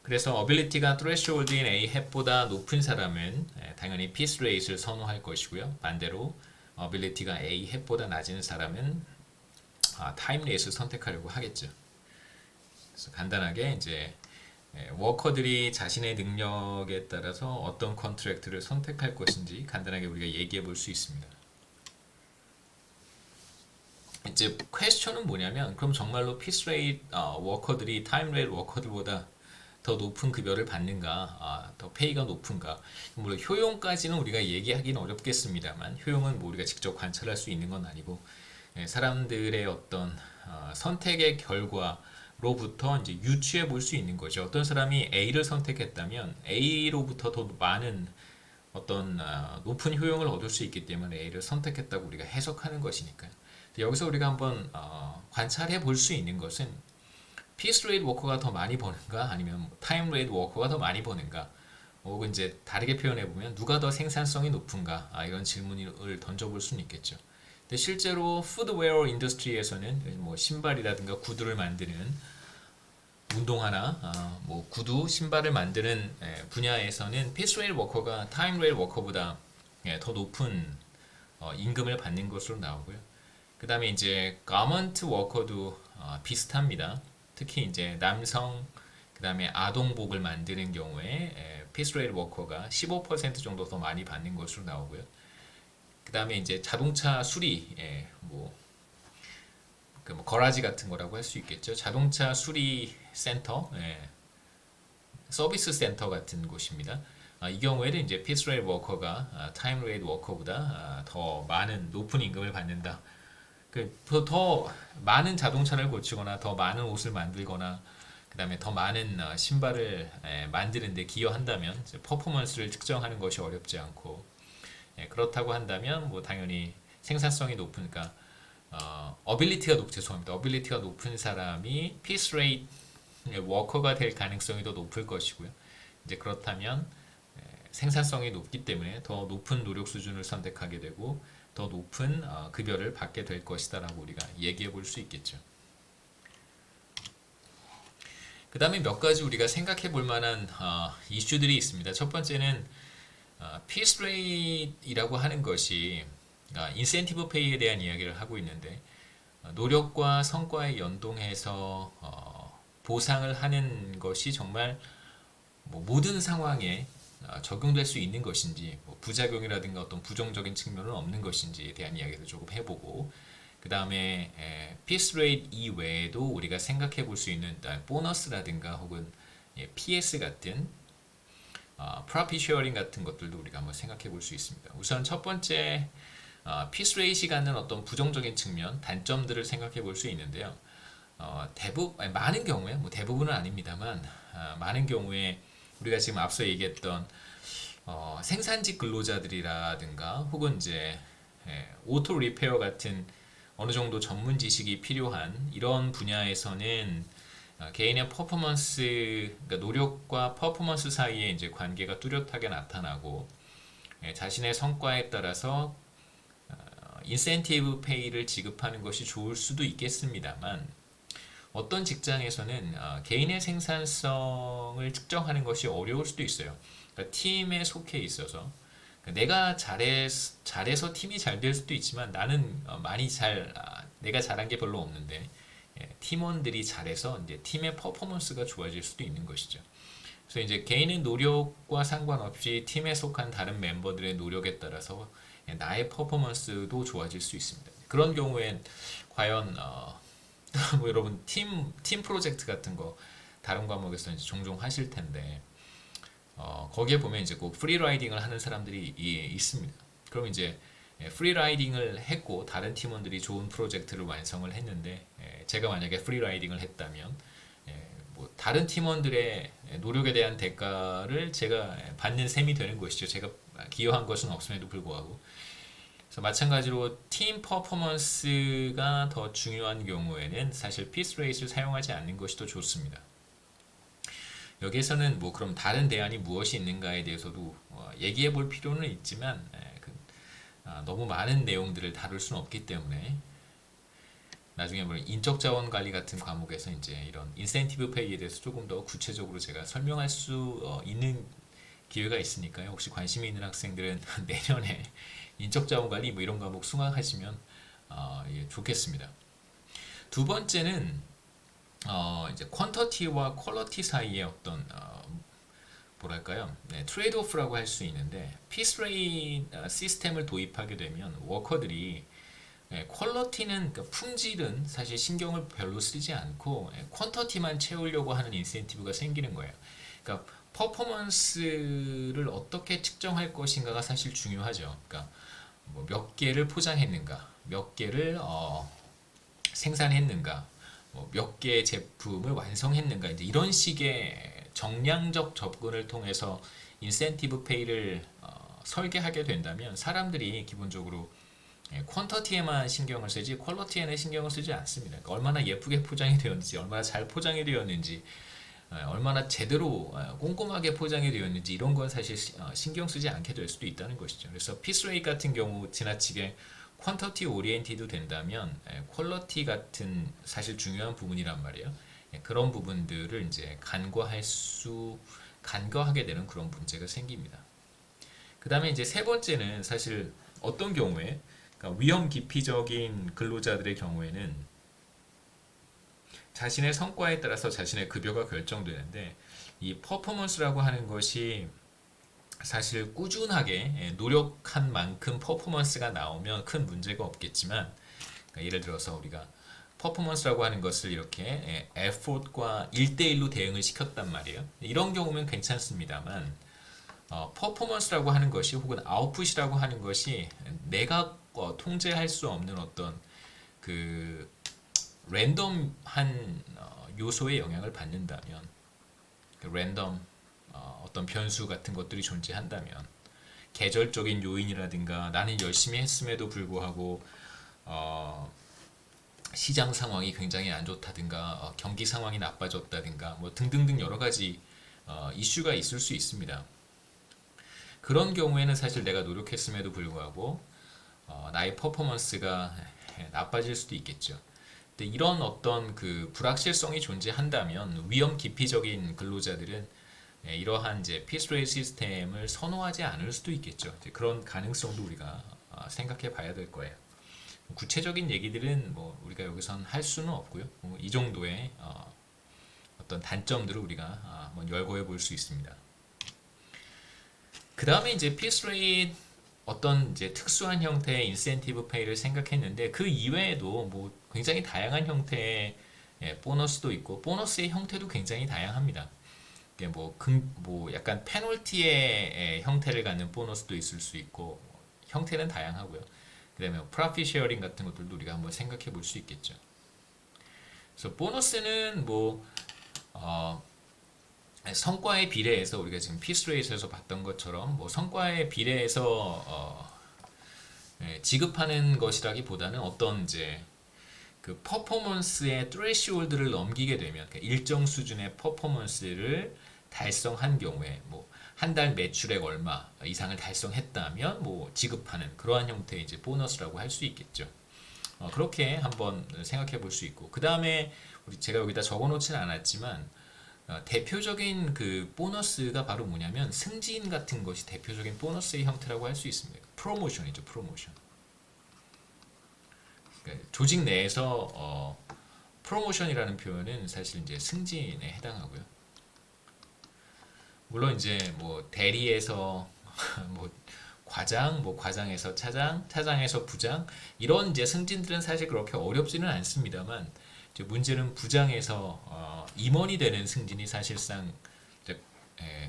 그래서 어빌리티가 threshold인 A 햇보다 높은 사람은 당연히 피스 레이스를 선호할 것이고요. 반대로 어빌리티가 A 햇보다 낮은 사람은 타임 레이스를 선택하려고 하겠죠. 그래서 간단하게 이제 워커들이 자신의 능력에 따라서 어떤 컨트랙트를 선택할 것인지 간단하게 우리가 얘기해 볼 수 있습니다. 이제 퀘스천은 뭐냐면 그럼 정말로 피스 레이트 워커들이 타임 레이트 워커들보다 더 높은 급여를 받는가, 더 페이가 높은가. 물론 효용까지는 우리가 얘기하기는 어렵겠습니다만 효용은 뭐 우리가 직접 관찰할 수 있는 건 아니고 사람들의 어떤 선택의 결과로부터 이제 유추해 볼 수 있는 거죠. 어떤 사람이 A를 선택했다면 A로부터 더 많은 어떤 높은 효용을 얻을 수 있기 때문에 A를 선택했다고 우리가 해석하는 것이니까요. 여기서 우리가 한번 관찰해 볼 수 있는 것은 피스 레이트 워커가 더 많이 버는가 아니면 타임 레이트 워커가 더 많이 버는가 혹은 이제 다르게 표현해 보면 누가 더 생산성이 높은가 이런 질문을 던져볼 수는 있겠죠. 근데 실제로 푸드웨어 인더스트리에서는 뭐 신발이라든가 구두를 만드는 운동화나 뭐 구두, 신발을 만드는 분야에서는 피스 레이트 워커가 타임 레이트 워커보다 더 높은 임금을 받는 것으로 나오고요. 그 다음에 이제 가먼트 워커도 비슷합니다. 특히 이제 남성 그 다음에 아동복을 만드는 경우에 피스 레이트 워커가 15% 정도 더 많이 받는 것으로 나오고요. 그 다음에 이제 자동차 수리 뭐 거라지 같은 거라고 할 수 있겠죠. 자동차 수리 센터, 서비스 센터 같은 곳입니다. 이 경우에는 이제 피스 레이트 워커가 타임 레이트 워커보다 더 많은 높은 임금을 받는다. 더 많은 자동차를 고치거나 더 많은 옷을 만들거나 그 다음에 더 많은 신발을 만드는데 기여한다면 퍼포먼스를 측정하는 것이 어렵지 않고 그렇다고 한다면 뭐 당연히 생산성이 높으니까 죄송합니다. 어빌리티가 높은 사람이 피스 레이트 워커가 될 가능성이 더 높을 것이고요. 이제 그렇다면 생산성이 높기 때문에 더 높은 노력 수준을 선택하게 되고 더 높은 급여를 받게 될 것이다라고 우리가 얘기해 볼 수 있겠죠. 그 다음에 몇 가지 우리가 생각해 볼 만한 이슈들이 있습니다. 첫 번째는 피스 레이트이라고 하는 것이 인센티브 페이에 대한 이야기를 하고 있는데 노력과 성과에 연동해서 보상을 하는 것이 정말 모든 상황에 적용될 수 있는 것인지 부작용이라든가 어떤 부정적인 측면은 없는 것인지에 대한 이야기를 조금 해보고 그 다음에 피스 레이트 이외에도 우리가 생각해 볼 수 있는 보너스라든가 혹은 PS 같은 프로핏 쉐어링 같은 것들도 우리가 한번 생각해 볼 수 있습니다. 우선 첫 번째 피스 레이트이 갖는 어떤 부정적인 측면, 단점들을 생각해 볼 수 있는데요. 많은 경우에 대부분은 아닙니다만 많은 경우에 우리가 지금 앞서 얘기했던 생산직 근로자들이라든가 혹은 이제 오토 리페어 같은 어느 정도 전문 지식이 필요한 이런 분야에서는 개인의 퍼포먼스, 그러니까 노력과 퍼포먼스 사이에 이제 관계가 뚜렷하게 나타나고 자신의 성과에 따라서 인센티브 페이를 지급하는 것이 좋을 수도 있겠습니다만 어떤 직장에서는 개인의 생산성을 측정하는 것이 어려울 수도 있어요. 그러니까 팀에 속해 있어서 내가 잘해서 팀이 잘 될 수도 있지만 나는 내가 잘한 게 별로 없는데 팀원들이 잘해서 이제 팀의 퍼포먼스가 좋아질 수도 있는 것이죠. 그래서 이제 개인의 노력과 상관없이 팀에 속한 다른 멤버들의 노력에 따라서 나의 퍼포먼스도 좋아질 수 있습니다. 그런 경우엔 과연 여러분 팀 프로젝트 같은 거 다른 과목에서 이제 종종 하실 텐데 거기에 보면 이제 꼭 프리라이딩을 하는 사람들이 있습니다. 그럼 이제 프리라이딩을 했고 다른 팀원들이 좋은 프로젝트를 완성을 했는데 제가 만약에 프리라이딩을 했다면 다른 팀원들의 노력에 대한 대가를 제가 받는 셈이 되는 것이죠. 제가 기여한 것은 없음에도 불구하고. 그래서 마찬가지로 팀 퍼포먼스가 더 중요한 경우에는 사실 피스 레이트를 사용하지 않는 것이 더 좋습니다. 여기에서는 그럼 다른 대안이 무엇이 있는가에 대해서도 얘기해 볼 필요는 있지만 너무 많은 내용들을 다룰 수는 없기 때문에 나중에 인적 자원 관리 같은 과목에서 이제 이런 인센티브 페이에 대해서 조금 더 구체적으로 제가 설명할 수 있는 기회가 있으니까요. 혹시 관심이 있는 학생들은 내년에 인적 자원 관리 이런 과목 수강하시면 좋겠습니다. 두 번째는 이제 퀀터티와 퀄러티 사이의 어떤 뭐랄까요? 트레이드 오프라고 할 수 있는데 피스 레이트 시스템을 도입하게 되면 워커들이 퀄러티는 그러니까 품질은 사실 신경을 별로 쓰지 않고 퀀터티만 채우려고 하는 인센티브가 생기는 거예요. 그러니까 퍼포먼스를 어떻게 측정할 것인가가 사실 중요하죠. 그러니까 몇 개를 포장했는가, 몇 개를 생산했는가, 몇 개의 제품을 완성했는가 이제 이런 식의 정량적 접근을 통해서 인센티브 페이를 설계하게 된다면 사람들이 기본적으로 퀀터티에만 신경을 쓰지 퀄러티에는 신경을 쓰지 않습니다. 그러니까 얼마나 예쁘게 포장이 되었는지, 얼마나 잘 포장이 되었는지, 얼마나 제대로 꼼꼼하게 포장이 되었는지 이런 건 사실 신경 쓰지 않게 될 수도 있다는 것이죠. 그래서 피스 레이트 같은 경우 지나치게 퀀터티 오리엔티드 된다면 퀄러티 같은 사실 중요한 부분이란 말이에요. 그런 부분들을 이제 간과하게 되는 그런 문제가 생깁니다. 그 다음에 이제 세 번째는 사실 어떤 경우에 그러니까 위험 기피적인 근로자들의 경우에는 자신의 성과에 따라서 자신의 급여가 결정되는데 이 퍼포먼스라고 하는 것이 사실 꾸준하게 노력한 만큼 퍼포먼스가 나오면 큰 문제가 없겠지만 그러니까 예를 들어서 우리가 퍼포먼스라고 하는 것을 이렇게 effort과 1대1로 대응을 시켰단 말이에요. 이런 경우면 괜찮습니다만 퍼포먼스라고 하는 것이 혹은 아웃풋이라고 하는 것이 내가 통제할 수 없는 어떤 그 랜덤한 요소의 영향을 받는다면 그 랜덤 어떤 변수 같은 것들이 존재한다면 계절적인 요인이라든가 나는 열심히 했음에도 불구하고 시장 상황이 굉장히 안 좋다든가 경기 상황이 나빠졌다든가 뭐 등등등 여러 가지 이슈가 있을 수 있습니다. 그런 경우에는 사실 내가 노력했음에도 불구하고 나의 퍼포먼스가 나빠질 수도 있겠죠. 근데 이런 어떤 그 불확실성이 존재한다면 위험 기피적인 근로자들은 이러한 이제 피스레이 시스템을 선호하지 않을 수도 있겠죠. 이제 그런 가능성도 우리가 생각해 봐야 될 거예요. 구체적인 얘기들은 뭐 우리가 여기선 할 수는 없고요. 이 정도의 어떤 단점들을 우리가 한번 열거해 볼 수 있습니다. 그 다음에 이제 피스레이 어떤 이제 특수한 형태의 인센티브 페이를 생각했는데 그 이외에도 뭐 굉장히 다양한 형태의 보너스도 있고 보너스의 형태도 굉장히 다양합니다. 이게 뭐 약간 페널티의 형태를 갖는 보너스도 있을 수 있고 형태는 다양하고요. 그다음에 프로핏 쉐어링 같은 것들도 우리가 한번 생각해 볼 수 있겠죠. 그래서 보너스는 뭐 성과에 비례해서 우리가 지금 피스레이트에서 봤던 것처럼 뭐 성과에 비례해서 지급하는 것이라기보다는 어떤 이제 그 퍼포먼스의 트레시홀드를 넘기게 되면 그러니까 일정 수준의 퍼포먼스를 달성한 경우에 뭐 한 달 매출액 얼마 이상을 달성했다면 뭐 지급하는 그러한 형태의 이제 보너스라고 할 수 있겠죠. 그렇게 한번 생각해 볼 수 있고 그 다음에 제가 여기다 적어놓지는 않았지만 대표적인 그 보너스가 바로 뭐냐면 승진 같은 것이 대표적인 보너스의 형태라고 할 수 있습니다. 프로모션이죠, 프로모션. 그러니까 조직 내에서 프로모션이라는 표현은 사실 이제 승진에 해당하고요. 물론 이제 뭐 대리에서 뭐 과장, 뭐 과장에서 차장, 차장에서 부장 이런 이제 승진들은 사실 그렇게 어렵지는 않습니다만 이제 문제는 부장에서 임원이 되는 승진이 사실상 이제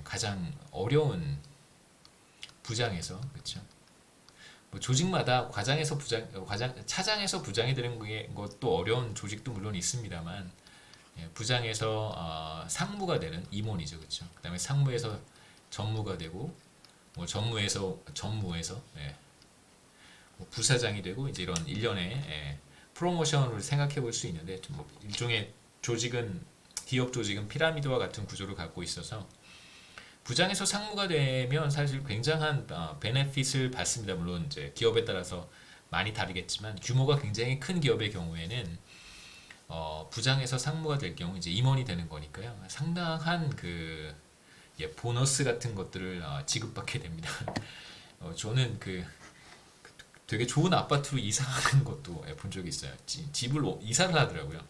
가장 어려운 부장에서 그렇죠. 뭐 조직마다 과장에서 부장, 차장에서 부장이 되는 것도 어려운 조직도 물론 있습니다만 부장에서 상무가 되는 임원이죠, 그렇죠. 그다음에 상무에서 전무가 되고 뭐 전무에서 뭐 부사장이 되고 이제 이런 일련의 프로모션을 생각해 볼 수 있는데 뭐 일종의 기업 조직은 피라미드와 같은 구조를 갖고 있어서 부장에서 상무가 되면 사실 굉장한 베네핏을 받습니다. 물론 이제 기업에 따라서 많이 다르겠지만 규모가 굉장히 큰 기업의 경우에는 부장에서 상무가 될 경우 이제 임원이 되는 거니까요. 상당한 그 보너스 같은 것들을 지급받게 됩니다. 저는 되게 좋은 아파트로 이사하는 것도 본 적이 있어요. 집을 이사를 하더라고요.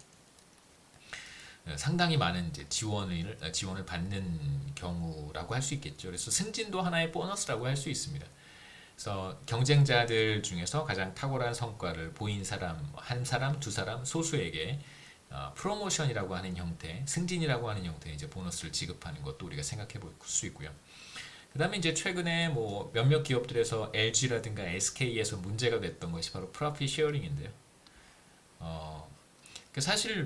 상당히 많은 이제 지원을 받는 경우라고 할 수 있겠죠. 그래서 승진도 하나의 보너스라고 할 수 있습니다. 그래서 경쟁자들 중에서 가장 탁월한 성과를 보인 사람, 한 사람, 두 사람, 소수에게 프로모션이라고 하는 형태, 승진이라고 하는 형태의 이제 보너스를 지급하는 것도 우리가 생각해 볼 수 있고요. 그다음에 이제 최근에 뭐 몇몇 기업들에서 LG라든가 SK에서 문제가 됐던 것이 바로 프로핏 쉐어링인데요. 사실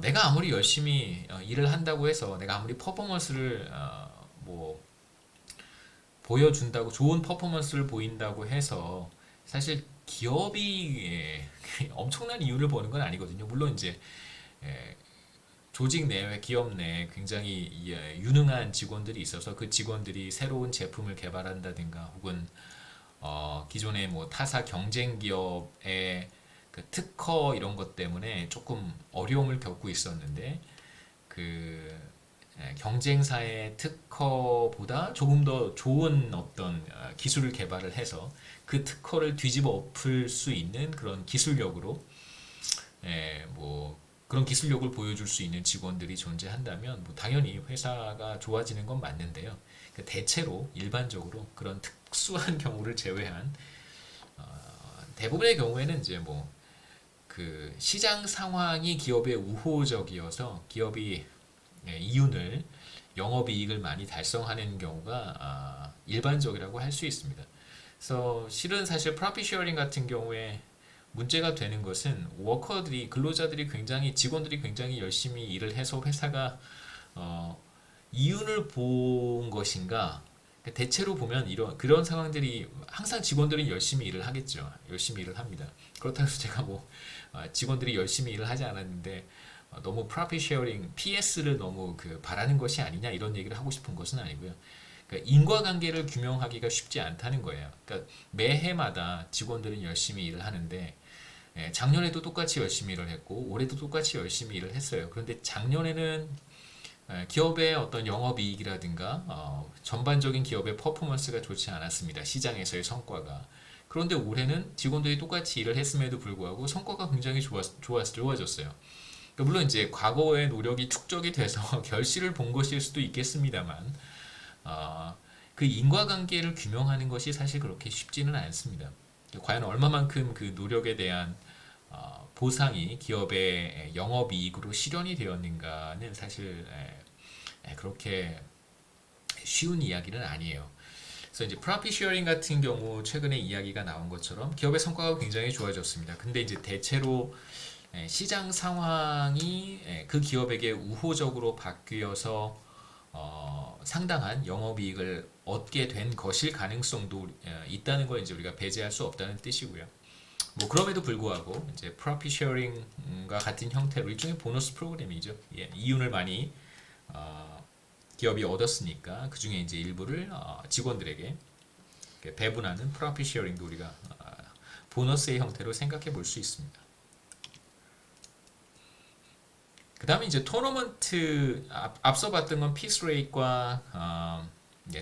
내가 아무리 열심히 일을 한다고 해서 내가 아무리 퍼포먼스를 뭐 보여준다고 좋은 퍼포먼스를 보인다고 해서 사실 기업이 엄청난 이윤을 보는 건 아니거든요. 물론 이제 조직 내외 기업 내에 굉장히 유능한 직원들이 있어서 그 직원들이 새로운 제품을 개발한다든가 혹은 기존의 뭐 타사 경쟁 기업의 그 특허 이런 것 때문에 조금 어려움을 겪고 있었는데 경쟁사의 특허보다 조금 더 좋은 어떤 기술을 개발을 해서 그 특허를 뒤집어 엎을 수 있는 그런 기술력으로 뭐 그런 기술력을 보여줄 수 있는 직원들이 존재한다면 뭐 당연히 회사가 좋아지는 건 맞는데요. 대체로 일반적으로 그런 특수한 경우를 제외한 대부분의 경우에는 이제 뭐 시장 상황이 기업의 우호적이어서 기업이 이윤을 영업이익을 많이 달성하는 경우가 일반적이라고 할 수 있습니다. 그래서 실은 사실 프로핏 쉐어링 같은 경우에 문제가 되는 것은 직원들이 굉장히 열심히 일을 해서 회사가 이윤을 본 것인가 그러니까 대체로 보면 그런 상황들이 항상 직원들은 열심히 일을 하겠죠. 열심히 일을 합니다. 그렇다고 해서 제가 뭐 직원들이 열심히 일을 하지 않았는데 너무 프로핏 쉐어링 PS를 너무 바라는 것이 아니냐 이런 얘기를 하고 싶은 것은 아니고요. 그러니까 인과관계를 규명하기가 쉽지 않다는 거예요. 그러니까 매해마다 직원들은 열심히 일을 하는데 작년에도 똑같이 열심히 일을 했고 올해도 똑같이 열심히 일을 했어요. 그런데 작년에는 기업의 어떤 영업이익이라든가 전반적인 기업의 퍼포먼스가 좋지 않았습니다. 시장에서의 성과가. 그런데 올해는 직원들이 똑같이 일을 했음에도 불구하고 성과가 굉장히 좋아졌어요. 그러니까 물론 이제 과거의 노력이 축적이 돼서 결실을 본 것일 수도 있겠습니다만 그 인과관계를 규명하는 것이 사실 그렇게 쉽지는 않습니다. 과연 얼마만큼 그 노력에 대한 보상이 기업의 영업이익으로 실현이 되었는가는 사실 그렇게 쉬운 이야기는 아니에요. 그래서 이제 프로핏 쉐어링 같은 경우 최근에 이야기가 나온 것처럼 기업의 성과가 굉장히 좋아졌습니다. 근데 이제 대체로 시장 상황이 그 기업에게 우호적으로 바뀌어서 상당한 영업이익을 얻게 된 것일 가능성도 있다는 걸 이제 우리가 배제할 수 없다는 뜻이고요. 뭐 그럼에도 불구하고 이제 프로핏 쉐어링과 같은 형태로 일종의 보너스 프로그램이죠. 이윤을 많이 기업이 얻었으니까 그 중에 이제 일부를 직원들에게 배분하는 프로핏 쉐어링도 우리가 보너스의 형태로 생각해 볼 수 있습니다. 그 다음에 이제 토너먼트 앞서 봤던 건 피스 레이트과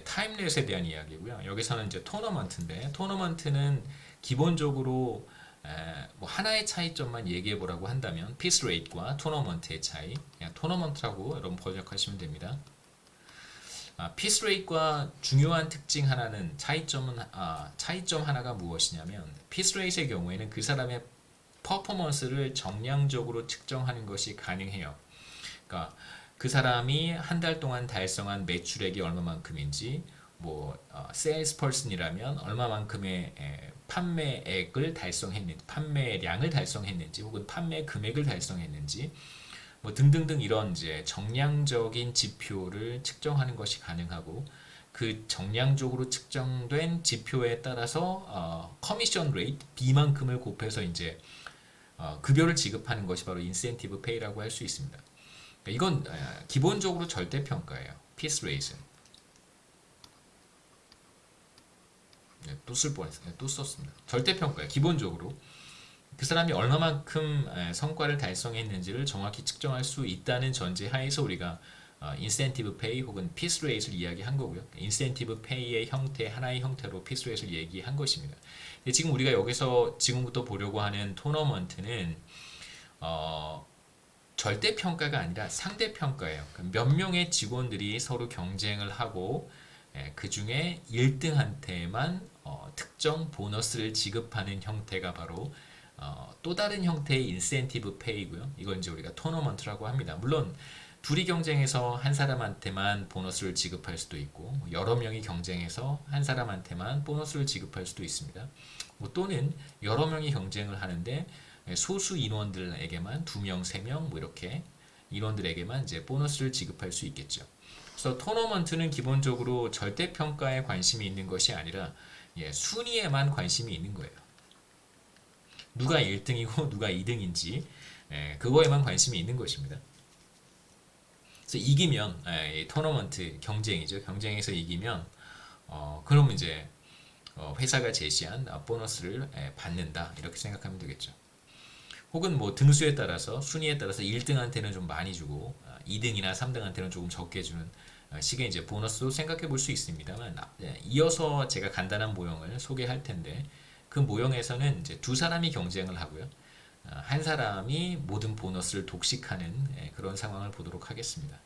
타임렛에 대한 이야기고요. 여기서는 이제 토너먼트인데 토너먼트는 기본적으로 뭐 하나의 차이점만 얘기해 보라고 한다면 피스 레이트과 토너먼트의 차이, 그냥 토너먼트라고 여러분 번역하시면 됩니다. 피스 레이트과 중요한 특징 하나는 차이점 하나가 무엇이냐면 피스 레이트의 경우에는 그 사람의 퍼포먼스를 정량적으로 측정하는 것이 가능해요. 그러니까 그 사람이 한 달 동안 달성한 매출액이 얼마만큼인지, 뭐 세일스 퍼슨이라면 얼마만큼의 판매액을 달성했는지, 판매량을 달성했는지, 혹은 판매 금액을 달성했는지, 뭐 등등등 이런 이제 정량적인 지표를 측정하는 것이 가능하고 그 정량적으로 측정된 지표에 따라서 커미션 레이트 B만큼을 곱해서 이제 급여를 지급하는 것이 바로 인센티브 페이라고 할 수 있습니다. 이건 기본적으로 절대평가예요. 피스 레이트는. 또 쓸 뻔했어요. 또 썼습니다. 절대평가예요. 기본적으로 그 사람이 얼마만큼 성과를 달성했는지를 정확히 측정할 수 있다는 전제 하에서 우리가 인센티브 페이 혹은 피스 레이트를 이야기한 거고요. 인센티브 페이의 형태, 하나의 형태로 피스 레이트를 얘기한 것입니다. 지금 우리가 여기서 지금부터 보려고 하는 토너먼트는 절대평가가 아니라 상대평가예요. 몇 명의 직원들이 서로 경쟁을 하고 그 중에 1등한테만 특정 보너스를 지급하는 형태가 바로 또 다른 형태의 인센티브 페이고요. 이걸 이제 우리가 토너먼트라고 합니다. 물론 둘이 경쟁해서 한 사람한테만 보너스를 지급할 수도 있고 여러 명이 경쟁해서 한 사람한테만 보너스를 지급할 수도 있습니다. 뭐 또는 여러 명이 경쟁을 하는데 소수 인원들에게만 2명, 3명 뭐 이렇게 인원들에게만 이제 보너스를 지급할 수 있겠죠. 그래서 토너먼트는 기본적으로 절대평가에 관심이 있는 것이 아니라 순위에만 관심이 있는 거예요. 누가 1등이고 누가 2등인지 그거에만 관심이 있는 것입니다. 그래서 이기면 토너먼트 경쟁이죠. 경쟁에서 이기면 그럼 이제 회사가 제시한 보너스를 받는다 이렇게 생각하면 되겠죠. 혹은 뭐 등수에 따라서 순위에 따라서 1등한테는 좀 많이 주고 2등이나 3등한테는 조금 적게 주는 식의 이제 보너스도 생각해 볼 수 있습니다만 이어서 제가 간단한 모형을 소개할 텐데 그 모형에서는 이제 두 사람이 경쟁을 하고요. 한 사람이 모든 보너스를 독식하는 그런 상황을 보도록 하겠습니다.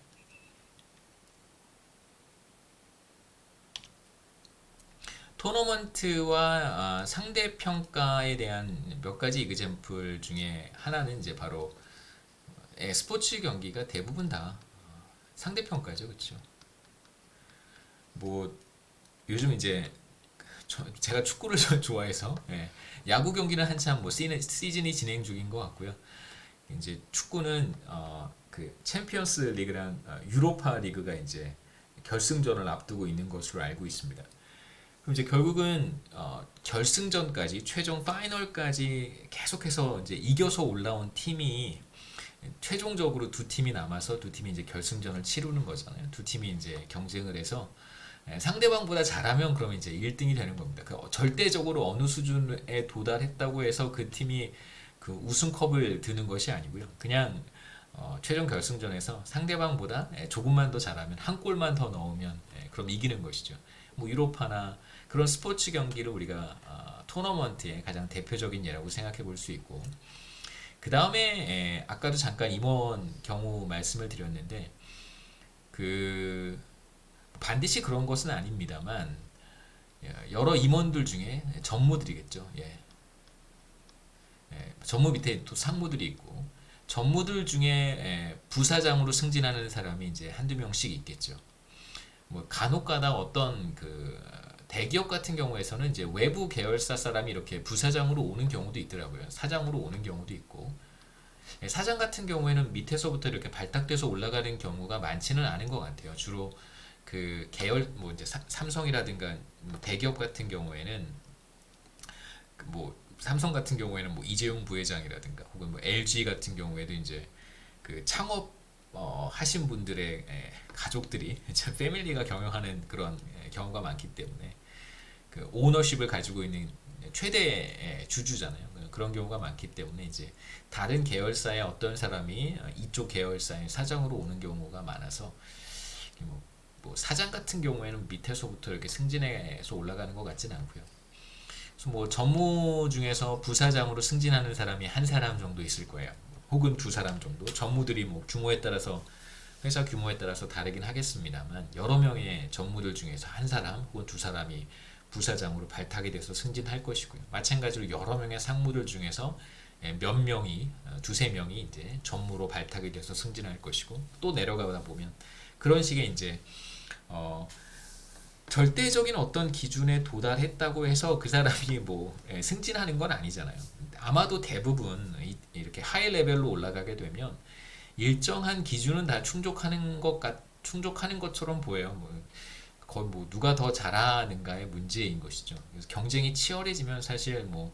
토너먼트와 상대평가에 대한 몇 가지 이그젬플 중에 하나는 이제 바로 스포츠 경기가 대부분 다 상대평가죠, 그렇죠? 뭐 요즘 이제 제가 축구를 좋아해서 야구 경기는 한참 뭐 시즌이 진행 중인 것 같고요. 이제 축구는 그 챔피언스 리그랑 유로파 리그가 이제 결승전을 앞두고 있는 것으로 알고 있습니다. 그럼 이제 결국은 결승전까지 최종 파이널까지 계속해서 이제 이겨서 올라온 팀이 최종적으로 두 팀이 남아서 두 팀이 이제 결승전을 치르는 거잖아요. 두 팀이 이제 경쟁을 해서 상대방보다 잘하면 그러면 이제 1등이 되는 겁니다. 절대적으로 어느 수준에 도달했다고 해서 그 팀이 그 우승컵을 드는 것이 아니고요. 그냥 최종 결승전에서 상대방보다 조금만 더 잘하면 한 골만 더 넣으면 그럼 이기는 것이죠. 뭐 유로파나 그런 스포츠 경기를 우리가 토너먼트의 가장 대표적인 예라고 생각해 볼 수 있고, 그 다음에 아까도 잠깐 임원 경우 말씀을 드렸는데 그 반드시 그런 것은 아닙니다만 여러 임원들 중에 전무들이겠죠. 전무 밑에 또 상무들이 있고 전무들 중에 부사장으로 승진하는 사람이 이제 한두 명씩 있겠죠. 뭐 간혹가다 어떤 그 대기업 같은 경우에서는 이제 외부 계열사 사람이 이렇게 부사장으로 오는 경우도 있더라고요. 사장으로 오는 경우도 있고, 사장 같은 경우에는 밑에서부터 이렇게 발탁돼서 올라가는 경우가 많지는 않은 것 같아요. 주로 그 계열 뭐 이제 삼성이라든가 대기업 같은 경우에는 뭐 삼성 같은 경우에는 뭐 이재용 부회장이라든가 혹은 뭐 LG 같은 경우에도 이제 그 창업 하신 분들의 가족들이 패밀리가 경영하는 그런 경우가 많기 때문에 그 오너십을 가지고 있는 최대 주주잖아요. 그런 경우가 많기 때문에 이제 다른 계열사의 어떤 사람이 이쪽 계열사의 사장으로 오는 경우가 많아서 뭐 사장 같은 경우에는 밑에서부터 이렇게 승진해서 올라가는 것 같지는 않고요. 그래서 뭐 전무 중에서 부사장으로 승진하는 사람이 한 사람 정도 있을 거예요. 혹은 두 사람 정도. 전무들이 뭐 규모에 따라서 회사 규모에 따라서 다르긴 하겠습니다만 여러 명의 전무들 중에서 한 사람 혹은 두 사람이 부사장으로 발탁이 돼서 승진할 것이고요. 마찬가지로 여러 명의 상무들 중에서 몇 명이 두세 명이 이제 전무로 발탁이 돼서 승진할 것이고, 또 내려가다 보면 그런 식의 이제 절대적인 어떤 기준에 도달했다고 해서 그 사람이 뭐 승진하는 건 아니잖아요. 아마도 대부분 이렇게 하이 레벨로 올라가게 되면 일정한 기준은 다 충족하는 것처럼 보여요. 뭐 거의 뭐 누가 더 잘하는가의 문제인 것이죠. 그래서 경쟁이 치열해지면 사실 뭐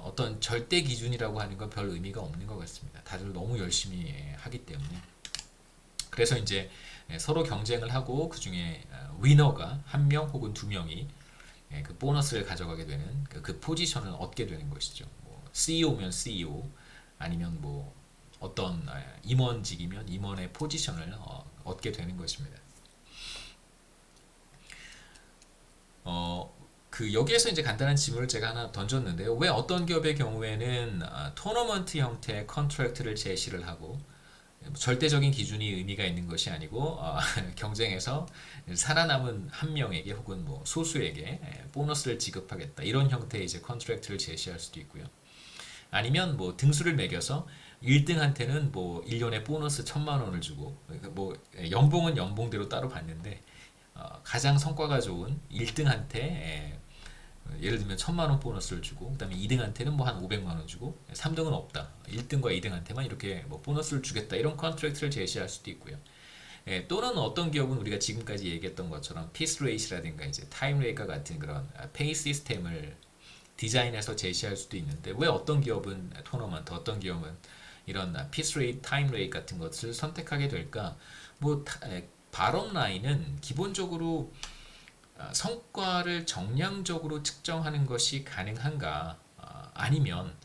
어떤 절대 기준이라고 하는 건 별 의미가 없는 것 같습니다. 다들 너무 열심히 하기 때문에. 그래서 이제 서로 경쟁을 하고 그 중에 위너가 한 명 혹은 두 명이 그 보너스를 가져가게 되는 그 포지션을 얻게 되는 것이죠. 뭐 CEO면 CEO, 아니면 뭐 어떤 임원직이면 임원의 포지션을 얻게 되는 것입니다. 그 여기에서 이제 간단한 질문을 제가 하나 던졌는데요. 왜 어떤 기업의 경우에는 토너먼트 형태의 컨트랙트를 제시를 하고 절대적인 기준이 의미가 있는 것이 아니고 경쟁에서 살아남은 한 명에게 혹은 뭐 소수에게 보너스를 지급하겠다, 이런 형태의 이제 컨트랙트를 제시할 수도 있고요. 아니면 뭐 등수를 매겨서 1등한테는 뭐 1년에 보너스 1,000만 원을 주고, 뭐 연봉은 연봉대로 따로 받는데 가장 성과가 좋은 1등한테 예를 들면 1,000만 원 보너스를 주고, 그다음에 2등한테는 뭐 한 500만 원 주고, 3등은 없다. 1등과 2등한테만 이렇게 뭐 보너스를 주겠다, 이런 컨트랙트를 제시할 수도 있고요. 또는 어떤 기업은 우리가 지금까지 얘기했던 것처럼 피스 레이스라든가 이제 타임 레이과 같은 그런 페이 시스템을 디자인해서 제시할 수도 있는데, 왜 어떤 기업은 토너먼트, 어떤 기업은 이런 피스 레이트, 타임 레이트 같은 것을 선택하게 될까? 뭐 바럼 라인은 기본적으로 성과를 정량적으로 측정하는 것이 가능한가, 아니면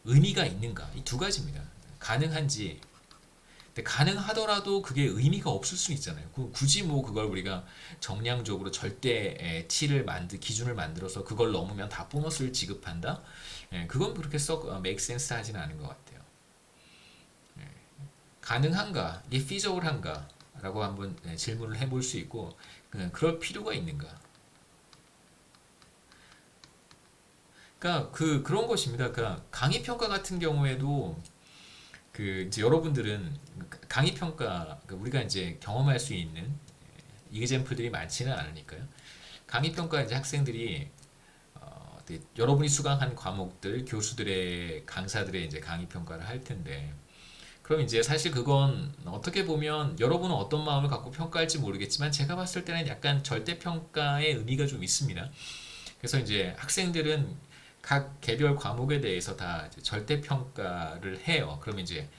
의미가 있는가, 이 두 가지입니다. 가능한지, 근데 가능하더라도 그게 의미가 없을 수 있잖아요. 굳이 뭐 그걸 우리가 정량적으로 절대 기준을 만들어서 그걸 넘으면 다 보너스를 지급한다? 그건 그렇게 썩 make sense 하지는 않은 것 같아요. 가능한가, 이게 feasible한가 라고 한번 질문을 해볼 수 있고, 그럴 필요가 있는가. 그러니까 그런 것입니다. 그러니까 강의 평가 같은 경우에도 이제 여러분들은 강의 평가, 우리가 이제 경험할 수 있는 이그젬플들이 많지는 않으니까요. 강의 평가 이제 학생들이 여러분이 수강한 과목들, 교수들의 강사들의 이제 강의 평가를 할 텐데, 그럼 이제 사실 그건 어떻게 보면 여러분은 어떤 마음을 갖고 평가할지 모르겠지만 제가 봤을 때는 약간 절대평가의 의미가 좀 있습니다. 그래서 이제 학생들은 각 개별 과목에 대해서 다 이제 절대평가를 해요. 그러면 이제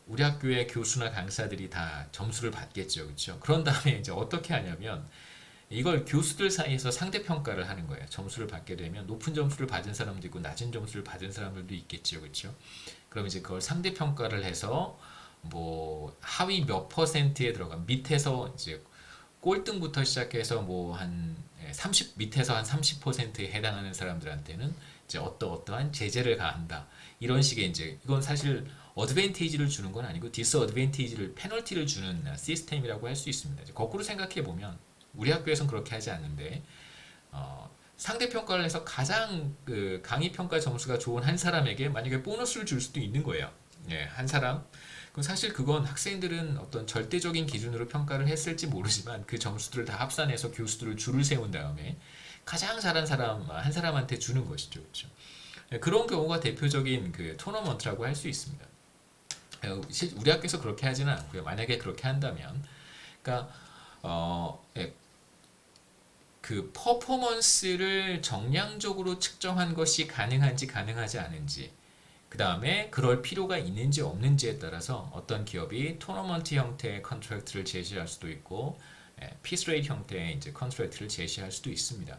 우리 학교의 교수나 강사들이 다 점수를 받겠죠. 그렇죠? 그런 다음에 이제 어떻게 하냐면 이걸 교수들 사이에서 상대평가를 하는 거예요. 점수를 받게 되면 높은 점수를 받은 사람도 있고 낮은 점수를 받은 사람들도 있겠죠. 그렇죠? 그럼 이제 그걸 상대평가를 해서 뭐 하위 몇 퍼센트에 들어간 밑에서 이제 꼴등부터 시작해서 뭐 한 30 밑에서 한 30%에 해당하는 사람들한테는 이제 어떠한 제재를 가한다. 이런 식의 이제 이건 사실 어드밴티지를 주는 건 아니고 디스어드밴티지를 페널티를 주는 시스템이라고 할 수 있습니다. 이제 거꾸로 생각해 보면 우리 학교에서는 그렇게 하지 않는데 상대 평가를 해서 가장 그 강의 평가 점수가 좋은 한 사람에게 만약에 보너스를 줄 수도 있는 거예요. 예, 한 사람. 그럼 사실 그건 학생들은 어떤 절대적인 기준으로 평가를 했을지 모르지만 그 점수들을 다 합산해서 교수들을 줄을 세운 다음에 가장 잘한 사람 한 사람한테 주는 것이죠. 그렇죠? 예, 그런 경우가 대표적인 그 토너먼트라고 할 수 있습니다. 우리 학교에서 그렇게 하지는 않고요. 만약에 그렇게 한다면, 그러니까 예, 그 퍼포먼스를 정량적으로 측정한 것이 가능한지 가능하지 않은지, 그 다음에 그럴 필요가 있는지 없는지에 따라서 어떤 기업이 토너먼트 형태의 컨트랙트를 제시할 수도 있고 피스레이트 형태의 이제 컨트랙트를 제시할 수도 있습니다.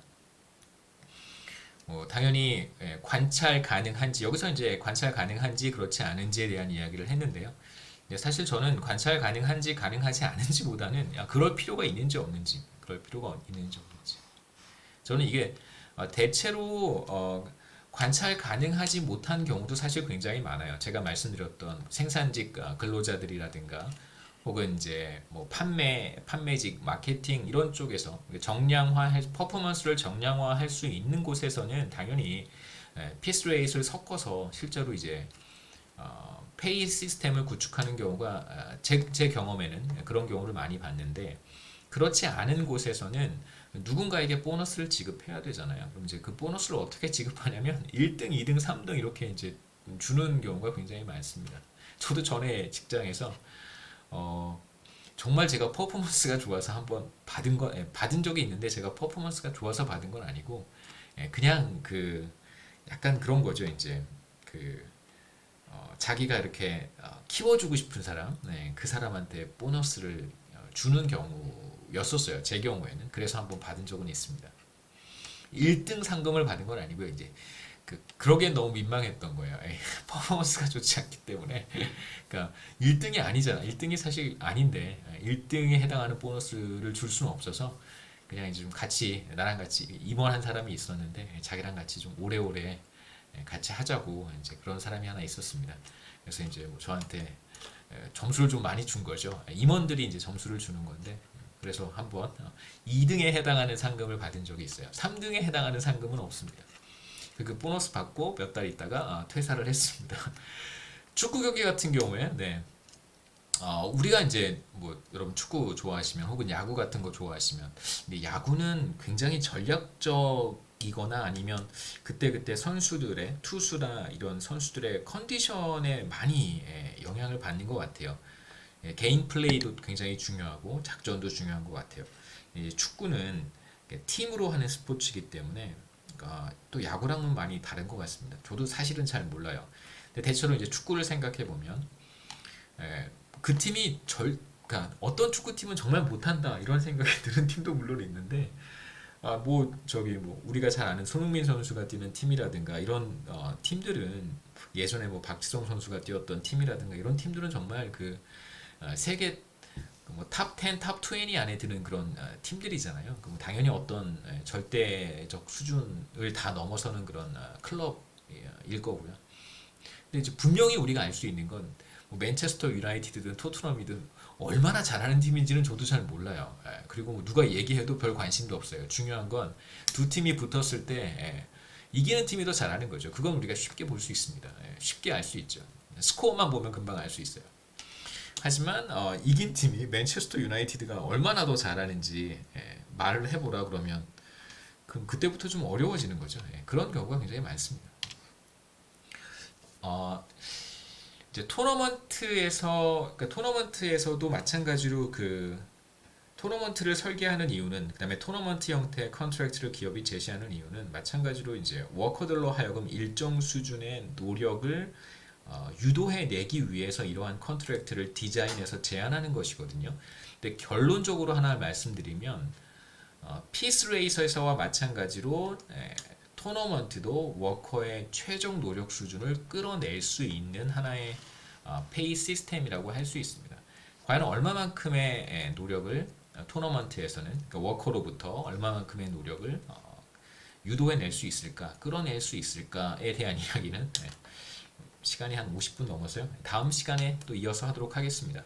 당연히 관찰 가능한지 여기서 이제 관찰 가능한지 그렇지 않은지에 대한 이야기를 했는데요. 사실 저는 관찰 가능한지 가능하지 않은지보다는 그럴 필요가 있는지 없는지 그럴 필요가 있는지 없는지 저는 이게 대체로 관찰 가능하지 못한 경우도 사실 굉장히 많아요. 제가 말씀드렸던 생산직 근로자들이라든가 혹은 이제 뭐 판매직, 마케팅 이런 쪽에서 퍼포먼스를 정량화할 수 있는 곳에서는 당연히 피스 레이트를 섞어서 실제로 이제 페이 시스템을 구축하는 경우가 제 경험에는 그런 경우를 많이 봤는데 그렇지 않은 곳에서는 누군가에게 보너스를 지급해야 되잖아요. 그럼 이제 그 보너스를 어떻게 지급하냐면 1등, 2등, 3등 이렇게 이제 주는 경우가 굉장히 많습니다. 저도 전에 직장에서 어, 정말 제가 퍼포먼스가 좋아서 한번 받은 적이 있는데 제가 퍼포먼스가 좋아서 받은 건 아니고 그냥 그 약간 그런 거죠. 이제 그 자기가 이렇게 키워주고 싶은 사람, 그 사람한테 보너스를 주는 경우였었어요. 제 경우에는. 그래서 한번 받은 적은 있습니다. 1등 상금을 받은 건 아니고요. 이제 그러기엔 너무 민망했던 거예요. 퍼포먼스가 좋지 않기 때문에. 그러니까 1등이 아니잖아. 1등이 사실 아닌데 1등에 해당하는 보너스를 줄 수는 없어서 그냥 이제 좀 같이 나랑 같이 임원한 사람이 있었는데 자기랑 같이 좀 오래오래 같이 하자고 이제 그런 사람이 하나 있었습니다. 그래서 이제 뭐 저한테 점수를 좀 많이 준 거죠. 임원들이 이제 점수를 주는 건데 그래서 한번 2등에 해당하는 상금을 받은 적이 있어요. 3등에 해당하는 상금은 없습니다. 그 보너스 받고 몇 달 있다가 퇴사를 했습니다. 축구 경기 같은 경우에 우리가 이제 뭐 여러분 축구 좋아하시면 혹은 야구 같은 거 좋아하시면 근데 야구는 굉장히 전략적이거나 아니면 그때그때 선수들의 투수나 이런 선수들의 컨디션에 많이 영향을 받는 것 같아요. 개인 플레이도 굉장히 중요하고 작전도 중요한 것 같아요. 축구는 팀으로 하는 스포츠이기 때문에 또 야구랑은 많이 다른 것 같습니다. 저도 사실은 잘 몰라요. 근데 대체로 이제 축구를 생각해 보면 그 팀이 그러니까 어떤 축구팀은 정말 못한다 이런 생각이 드는 팀도 물론 있는데 뭐 저기 뭐 우리가 잘 아는 손흥민 선수가 뛰는 팀이라든가 이런 팀들은 예전에 뭐 박지성 선수가 뛰었던 팀이라든가 이런 팀들은 정말 그 세계 뭐탑 10, 탑 20 안에 드는 그런 팀들이잖아요. 그럼 당연히 어떤 절대적 수준을 다 넘어서는 그런 클럽일 거고요. 근데 이제 분명히 우리가 알 수 있는 건뭐 맨체스터 유나이티드든 토트넘이든 얼마나 잘하는 팀인지는 저도 잘 몰라요. 그리고 뭐 누가 얘기해도 별 관심도 없어요. 중요한 건 두 팀이 붙었을 때 이기는 팀이 더 잘하는 거죠. 그건 우리가 쉽게 볼 수 있습니다. 쉽게 알 수 있죠. 스코어만 보면 금방 알 수 있어요. 하지만 이긴 팀이 맨체스터 유나이티드가 얼마나 더 잘하는지 말을 해보라 그러면 그럼 그때부터 좀 어려워지는 거죠. 그런 경우가 굉장히 많습니다. 이제 토너먼트에서도 마찬가지로 그 토너먼트를 설계하는 이유는, 그다음에 토너먼트 형태의 컨트랙트를 기업이 제시하는 이유는 마찬가지로 이제 워커들로 하여금 일정 수준의 노력을 유도해 내기 위해서 이러한 컨트랙트를 디자인해서 제안하는 것이거든요. 근데 결론적으로 하나 말씀드리면 피스 레이서에서와 마찬가지로 토너먼트도 워커의 최종 노력 수준을 끌어낼 수 있는 하나의 페이 시스템이라고 할 수 있습니다. 과연 얼마만큼의 노력을 토너먼트에서는, 그러니까 워커로부터 얼마만큼의 노력을 유도해낼 수 있을까, 끌어낼 수 있을까에 대한 이야기는 시간이 한 50분 넘어서요. 다음 시간에 또 이어서 하도록 하겠습니다.